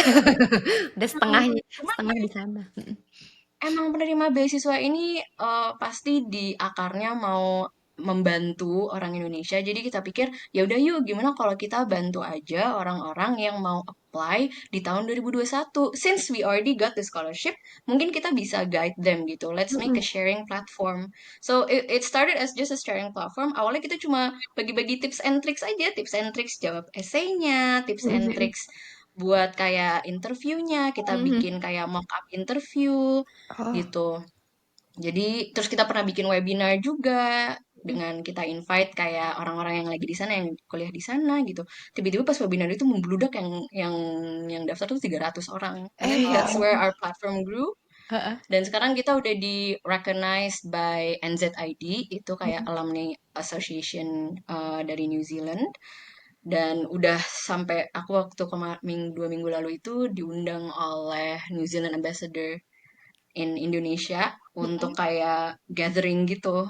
Udah setengahnya, Cuman setengah di sana. emang penerima beasiswa ini pasti di akarnya mau membantu orang Indonesia. Jadi kita pikir, ya udah yuk, gimana kalau kita bantu aja orang-orang yang mau apply di tahun 2021. Since we already got the scholarship, mungkin kita bisa guide them gitu. Let's make a sharing platform. So it started as just a sharing platform. Awalnya kita cuma bagi-bagi tips and tricks aja, tips and tricks jawab esainya, tips and tricks buat kayak interviewnya, kita bikin kayak mock up interview Oh. gitu. Jadi terus kita pernah bikin webinar juga dengan kita invite kayak orang-orang yang lagi di sana yang kuliah di sana gitu. Tiba-tiba pas webinar itu membludak yang daftar tuh 300 orang. And then Ya. that's where our platform grew. Dan sekarang kita udah di recognized by NZID, itu kayak alumni association dari New Zealand. Dan udah sampai aku waktu 2 minggu lalu itu diundang oleh New Zealand Ambassador in Indonesia untuk kayak gathering gitu.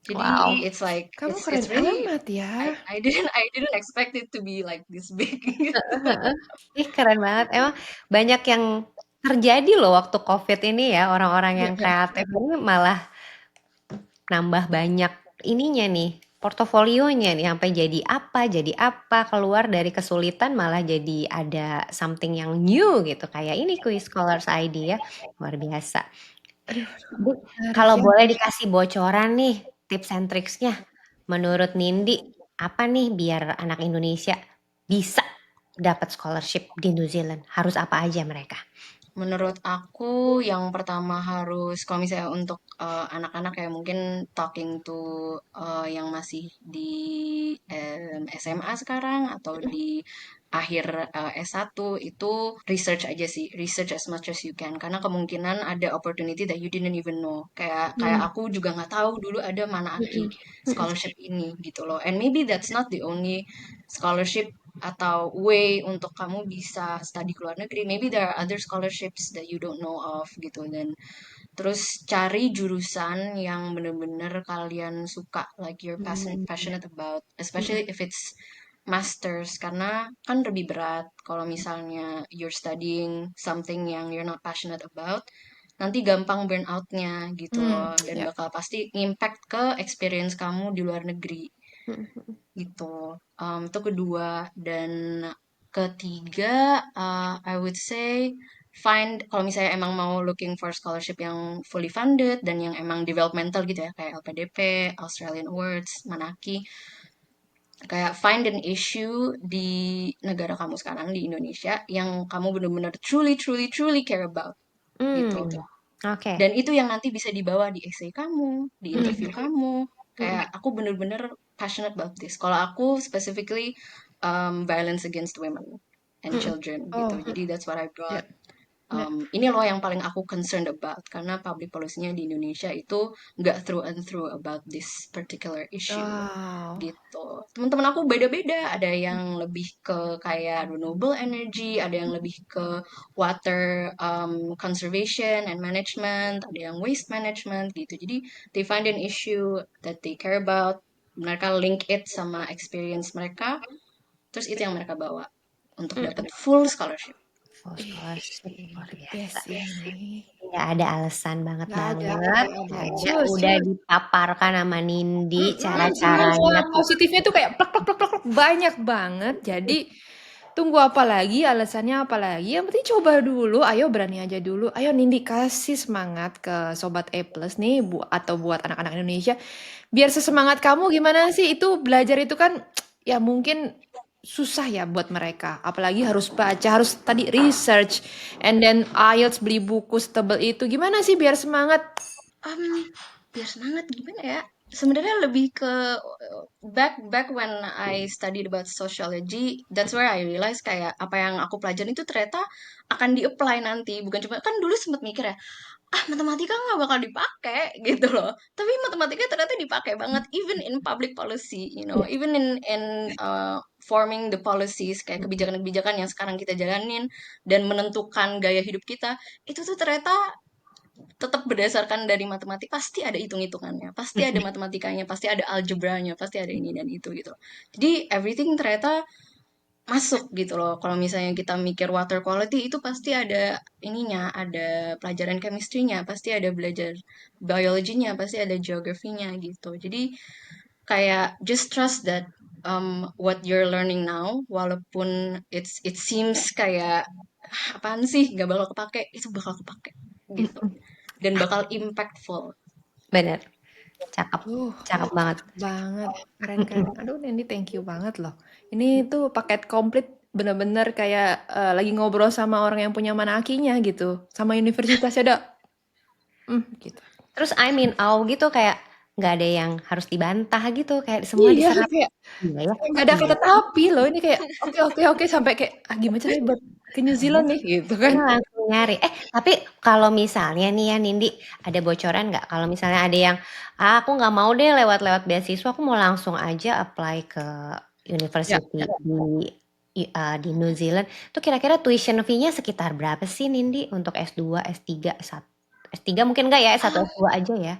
Jadi Wow. it's like Kamu it's keren really amat ya. I didn't expect it to be like this big gitu. Heeh. Ih, keren banget. Emang banyak yang terjadi loh waktu COVID ini ya, orang-orang yang kreatif ini malah nambah banyak ininya nih, portofolionya nih, sampai jadi apa, keluar dari kesulitan malah jadi ada something yang new gitu, kayak ini Quiz Scholars ID ya, luar biasa. Aduh, Bu, menarik kalau ya. boleh dikasih bocoran nih, tips and tricksnya, menurut Nindi, apa nih biar anak Indonesia bisa dapat scholarship di New Zealand? Harus apa aja mereka? Menurut aku yang pertama harus kalau misalnya untuk anak-anak ya mungkin talking to yang masih di SMA sekarang atau di akhir S1 itu research aja sih, research as much as you can karena kemungkinan ada opportunity that you didn't even know. Kayak kayak Hmm. aku juga nggak tahu dulu ada Manaki scholarship ini gitu loh. And maybe that's not the only scholarship atau way untuk kamu bisa study ke luar negeri. Maybe there are other scholarships that you don't know of gitu. Dan terus cari jurusan yang bener-bener kalian suka, like you're passionate about, especially if it's masters karena kan lebih berat kalau misalnya you're studying something yang you're not passionate about, nanti gampang burn out-nya gitu loh dan Ya. bakal pasti impact ke experience kamu di luar negeri gitu. Itu kedua dan ketiga, I would say find kalau misalnya emang mau looking for scholarship yang fully funded dan yang emang developmental gitu ya kayak LPDP, Australian Awards, Manaki, kayak find an issue di negara kamu sekarang di Indonesia yang kamu benar-benar truly truly truly care about gitu. Oke. Dan itu yang nanti bisa dibawa di essay kamu, di interview kamu. Kayak aku bener-bener passionate about this. Kalau aku specifically violence against women and children gitu. Oh, Jadi that's what I ya. brought. Ini loh yang paling aku concerned about karena public policy-nya di Indonesia itu nggak through and through about this particular issue Wow. gitu. Teman-teman aku beda-beda, ada yang lebih ke kayak renewable energy, ada yang lebih ke water conservation and management, ada yang waste management gitu. Jadi they find an issue that they care about, mereka link it sama experience mereka, terus itu yang mereka bawa untuk dapat full scholarship. Full scholarship, luar The biasa. best ini. Nggak ada alasan banget Nggak ada, banget. nggak ada. Ada, Cus, udah cus. dipaparkan sama Nindi Semua cara-caranya tuh. positifnya tuh kayak plak plak plak plak plak, banyak banget. Jadi tunggu apa lagi, alasannya apa lagi? Yang penting coba dulu, ayo berani aja dulu. Ayo Nindi kasih semangat ke Sobat E Plus nih, atau buat anak-anak Indonesia. Biar sesemangat kamu gimana sih? Itu belajar itu kan ya mungkin susah ya buat mereka. Apalagi harus baca, harus tadi research, and then IELTS beli buku setebel itu. Gimana sih biar semangat? Biar semangat gimana ya? Sebenarnya lebih ke back when I studied about sociology, that's where I realized kayak apa yang aku pelajarin itu ternyata akan di-apply nanti. Bukan cuma kan dulu sempat mikir ya, matematika nggak bakal dipakai gitu loh. Tapi matematika ternyata dipakai banget even in public policy, even in forming the policies kayak kebijakan-kebijakan yang sekarang kita jalanin dan menentukan gaya hidup kita, itu tuh ternyata tetap berdasarkan dari matematik pasti ada hitung-hitungannya, pasti ada matematikanya, pasti ada algebranya, pasti ada ini dan itu gitu. Jadi everything ternyata masuk gitu loh. Kalau misalnya kita mikir water quality itu pasti ada ininya, ada pelajaran chemistry-nya, pasti ada belajar biology-nya, pasti ada geography-nya gitu. Jadi kayak just trust that what you're learning now, walaupun it seems kayak apaan sih nggak bakal kepake, itu bakal kepake gitu dan bakal impactful. Bener, cakep, cakep banget. Banget, keren. Aduh, Nendi thank you banget loh. Ini tuh paket komplit bener-bener kayak lagi ngobrol sama orang yang punya manakinya gitu. Sama universitasnya ada. Gitu. Terus I mean gitu kayak nggak ada yang harus dibantah gitu, kayak semua Iya, diserap. kayak Iya ya, nggak ada iya. kata tapi loh. Ini kayak oke sampai kayak gimana caranya buat ke New Zealand nih gitu kan. Iya, langsung nyari. Tapi kalau misalnya nih ya Nindi, ada bocoran nggak? Kalau misalnya ada yang, aku nggak mau deh lewat-lewat beasiswa, aku mau langsung aja apply ke Ya, university ya. di New Zealand. Tuh kira-kira tuition fee-nya sekitar berapa sih Nindi untuk S2, S3, S1? S3 mungkin enggak ya, S1, Ah, S2 aja ya?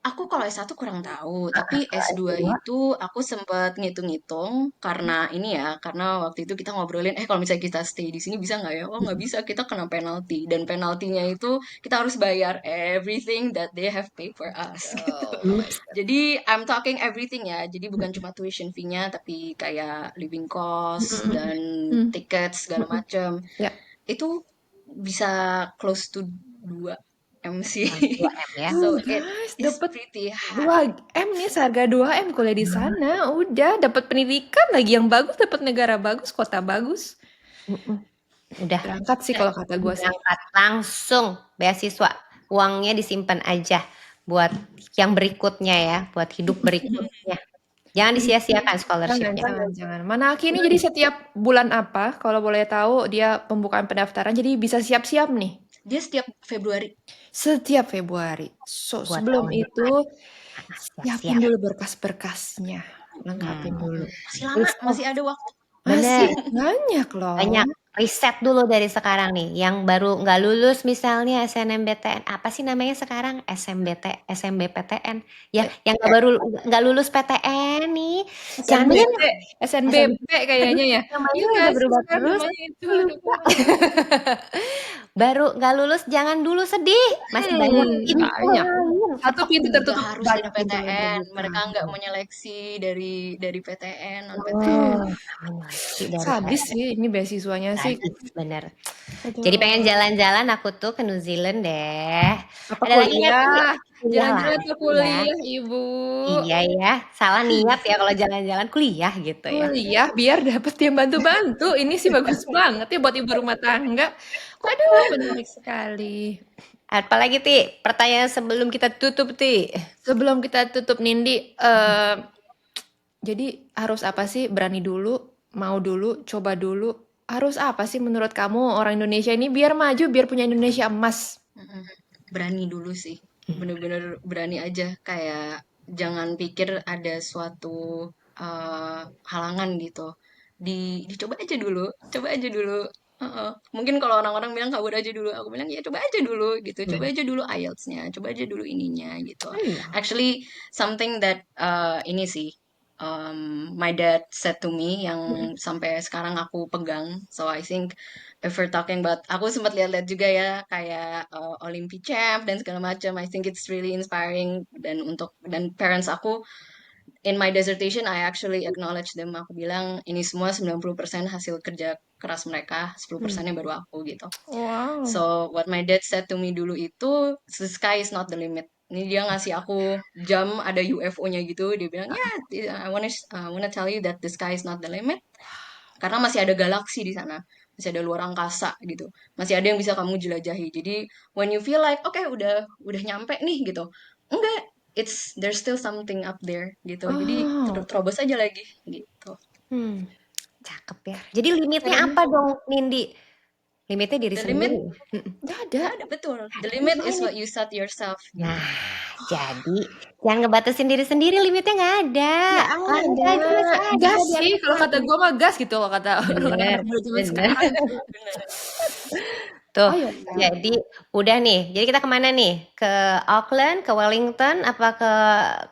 aku kalau S1 kurang tahu, tapi Kalau S2 S2, itu aku sempat ngitung-ngitung karena ini ya, karena waktu itu kita ngobrolin, kalau misalnya kita stay di sini bisa nggak ya? Oh nggak bisa, kita kena penalti dan penaltinya itu kita harus bayar everything that they have paid for us gitu. Oh my hmm, God. Jadi I'm talking everything ya, jadi bukan cuma tuition fee-nya, tapi kayak living cost Mm, dan mm, tiket segala mm. macam. Ya, Itu bisa close to 2 M sih. 2M ya. So it guys, is dapat pretty high. 2 M nih, seharga 2 M kuliah di sana. Udah dapat pendidikan lagi yang bagus, dapat negara bagus, kota bagus. Mm-mm. Udah Berangkat sih kalau kata gue sih. berangkat langsung beasiswa. Uangnya disimpan aja buat yang berikutnya ya, buat hidup berikutnya. Jangan disia-siakan Jangan, scholarship-nya. jangan. Manaki ini jadi setiap bulan apa? Kalau boleh tahu dia pembukaan pendaftaran, jadi bisa siap-siap nih. Dia setiap Februari. Setiap Februari. So, Buat sebelum tahun itu depan. siapin Siap-siap. dulu berkas-berkasnya. Lengkapin Hmm. dulu. Masih lama, Riset, masih ada waktu. Masih bener. banyak loh. Banyak. Riset dulu dari sekarang nih. Yang baru nggak lulus misalnya SNMPTN. Apa sih namanya sekarang? SMBPTN. Ya, yang nggak lulus PTN nih. Jangan-jangan SNBP, SNBP kayaknya ya. namanya Iya nggak udah sih berubah sekarang terus. namanya itu? Aku Aduh, lupa. Baru nggak lulus jangan dulu sedih. Masih banyak pintu banyak. lain. Satu Ketok pintu Nggak tertutup, harus dari banyak pintu lain PTN. terbuka. Mereka nggak menyeleksi dari PTN, non PTN. Oh, menyeleksi dari Sadis PTN. sih ini beasiswanya sih. Sadis, bener. Aduh. Jadi pengen jalan-jalan aku tuh ke New Zealand deh. Apa Ada lagi nggak sih? kuliah? Kuliah Jalan-jalan lagi ke ya. kuliah, Ibu. Iya ya, salah niat ya kalau jalan-jalan kuliah gitu ya. Kuliah biar dapat yang bantu-bantu. Ini sih bagus banget ya buat ibu rumah tangga. Aduh, menarik sekali. Apalagi Ti? Pertanyaan sebelum kita tutup Ti. Sebelum kita tutup Nindi, jadi harus apa sih? Berani dulu, mau dulu, coba dulu. Harus apa sih menurut kamu orang Indonesia ini biar maju, biar punya Indonesia emas? Mm-mm. Berani dulu sih. Bener-bener berani aja. Kayak jangan pikir ada suatu halangan gitu. Dicoba aja dulu. Coba aja dulu. Heeh. Mungkin kalau orang-orang bilang kabur aja dulu, aku bilang ya coba aja dulu gitu. Coba aja dulu IELTS-nya, coba aja dulu ininya gitu. Iya. Actually, something that ini sih my dad said to me yang sampai sekarang aku pegang. So I think if we're talking about, aku sempat lihat-lihat juga ya kayak Olympic champ dan segala macam. I think it's really inspiring dan parents aku in my dissertation I actually acknowledge them. Aku bilang ini semua 90% hasil kerja keras mereka, 10%-nya baru aku gitu. Wow. So what my dad said to me dulu itu the sky is not the limit. Ini dia ngasih aku jam ada UFO-nya gitu. Dia bilang I wanna tell you that the sky is not the limit karena masih ada galaksi di sana, masih ada luar angkasa gitu, masih ada yang bisa kamu jelajahi. Jadi when you feel like oke, udah nyampe nih gitu, enggak, there's still something up there gitu. Jadi Oh, terobos aja lagi gitu. Hmm, cakep ya. Jadi limitnya keren. apa dong Nindi? Limitnya diri The sendiri. limit Nggak ada. nggak ada, betul. The limit is what you set yourself. Nah, jadi jangan ngebatasin diri sendiri, limitnya nggak ada. Langkah aja masih ada Gas di sih, atas kalau kata langit. gue mah gas gitu loh kata Bener, anak-anak muda zaman bener. sekarang. Bener. Tuh, Oh ya, jadi udah nih. Jadi kita kemana nih? Ke Auckland, ke Wellington, apa ke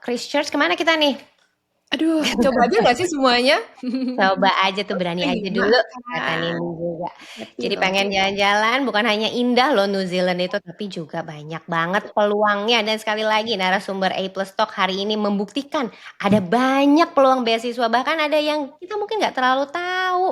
Christchurch? Kemana kita nih? aduh, coba aja nggak sih semuanya? Coba aja tuh, berani aja Terima dulu, kata kan. Nindi juga. Happy Jadi loh. pengen jalan-jalan, bukan hanya indah loh New Zealand itu, tapi juga banyak banget peluangnya. Dan sekali lagi narasumber A Plus Talk hari ini membuktikan ada banyak peluang beasiswa. Bahkan ada yang kita mungkin nggak terlalu tahu.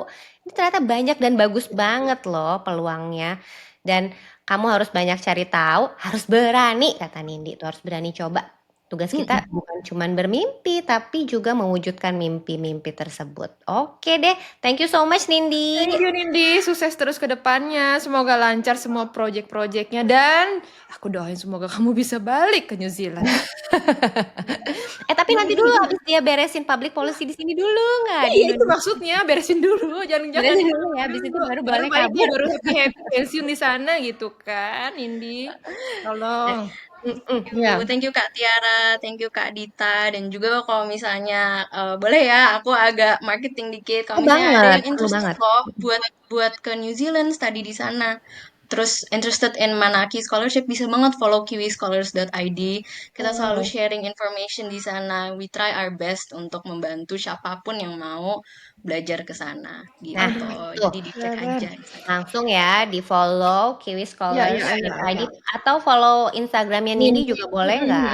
Ini ternyata banyak dan bagus banget loh peluangnya. Dan kamu harus banyak cari tahu, harus berani, kata Nindi. Tuh harus berani coba. Tugas kita bukan cuma bermimpi, tapi juga mewujudkan mimpi-mimpi tersebut. Oke deh, thank you so much Nindi. Thank you Nindi, sukses terus ke depannya. Semoga lancar semua project-projectnya dan aku doain semoga kamu bisa balik ke New Zealand. Tapi nanti dulu habis dia beresin public policy di sini dulu, nggak di Iya itu Indonesia. maksudnya, beresin dulu, jangan Beresin dulu ya, habis itu baru boleh balik kabur. baru happy happy pensiun di sana gitu kan, Nindi. Tolong. Mm-mm. Ya. Thank you Kak Tiara, thank you Kak Dita, dan juga kalau misalnya boleh ya, aku agak marketing dikit. Kalau Oh misalnya ada banget, yang perlu interested banget. loh buat ke New Zealand study di sana. Terus interested in Manaki Scholarship bisa banget follow kiwischolars.id. Kita selalu Oh. sharing information di sana. We try our best untuk membantu siapapun yang mau belajar ke sana Nah, gitu. tuh Jadi dicek Keren. aja Instagramnya. langsung ya di follow Kiwi Ya, Scholars ya, ya, ID ya. atau follow Instagramnya Nindi Nindi. juga boleh nggak?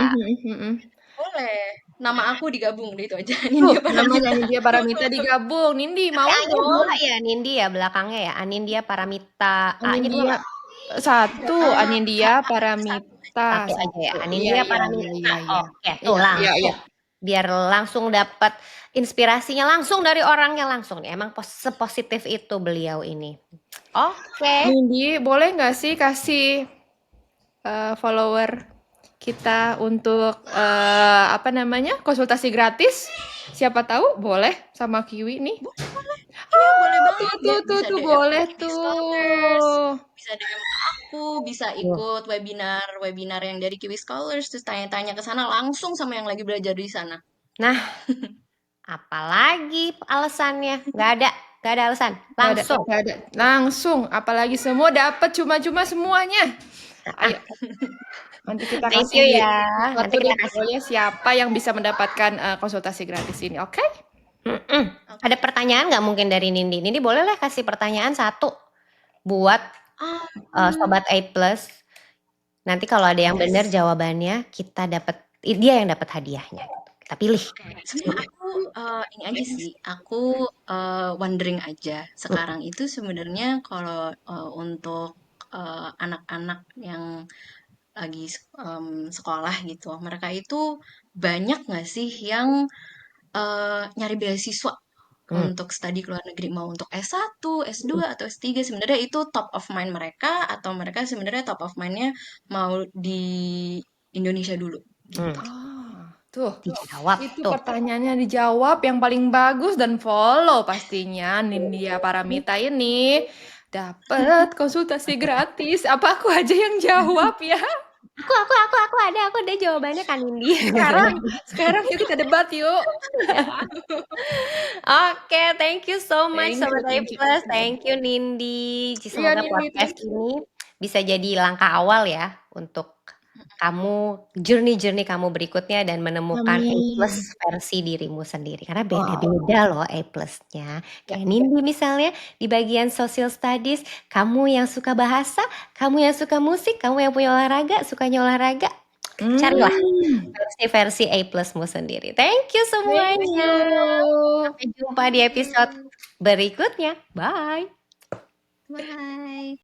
Boleh. Nama aku digabung deh itu aja. Tuh, Nindya namanya Paramita. Nindya Paramita digabung. Nindi Tapi mau A-nya dong. 2 ya Nindi ya belakangnya ya. Anindya Paramita. A-nya 2 Anindya nggak? satu, Anindya Satu Paramita Satu aja ya. satu. Iya, Anindya iya, iya, Paramita. iya, iya. Oke, tuh Iya, iya, iya. langsung. Biar langsung dapat inspirasinya langsung dari orangnya langsung nih. Emang sepositif itu beliau ini. Oke. Nindi, boleh nggak sih kasih follower kita untuk apa namanya konsultasi gratis? Siapa tahu boleh sama Kiwi nih. boleh, boleh. Iya, boleh banget. Bisa Tuh DM ke boleh Kiwi Scholars, tuh. bisa DM ke aku, bisa Tuh. ikut webinar yang dari Kiwi Scholars, terus tanya-tanya ke sana langsung sama yang lagi belajar di sana. Nah, apalagi alasannya? Nggak ada alasan. Langsung. Nggak ada. Langsung, apalagi semua dapat cuma-cuma semuanya. Ayo, nanti kita Thank you kasih ya. Nanti satu kita deh kasih. pokoknya siapa yang bisa mendapatkan konsultasi gratis ini, oke? Mm-mm. Oke. Ada pertanyaan nggak mungkin dari Nindi? Nindi boleh lah kasih pertanyaan satu buat Sobat A+. Nanti kalau ada yang benar jawabannya, kita dapat dia yang dapat hadiahnya. Kita pilih. Sebenarnya aku ini aja sih, aku wondering aja. Sekarang itu sebenarnya kalau untuk anak-anak yang lagi sekolah gitu, mereka itu banyak nggak sih yang nyari beasiswa Hmm. untuk studi ke luar negeri, mau untuk S1, S2, atau S3, sebenarnya itu top of mind mereka, atau mereka sebenarnya top of mind-nya mau di Indonesia dulu Hmm. gitu. Tuh, Dijawab itu tuh. pertanyaannya dijawab yang paling bagus dan follow pastinya Nindya Paramita ini dapat konsultasi gratis. Apa aku aja yang jawab ya? Aku ada jawabannya kan Nindi. Sekarang yuk kita debat yuk. Oke, thank you so much Thank you, Sobat A+. thank you. Thank you Nindi. Iya Semoga Nindi, podcast ini bisa jadi langkah awal ya untuk kamu journey kamu berikutnya dan menemukan A+ Amin. versi dirimu sendiri. Karena Wow. beda-beda loh A+-nya. Ya. Kayak Nindi misalnya di bagian social studies, kamu yang suka bahasa, kamu yang suka musik, kamu yang punya olahraga, sukanya olahraga, carilah versi-versi A+mu sendiri. Thank you Thank semuanya. you. Sampai jumpa di episode berikutnya. Bye. Bye.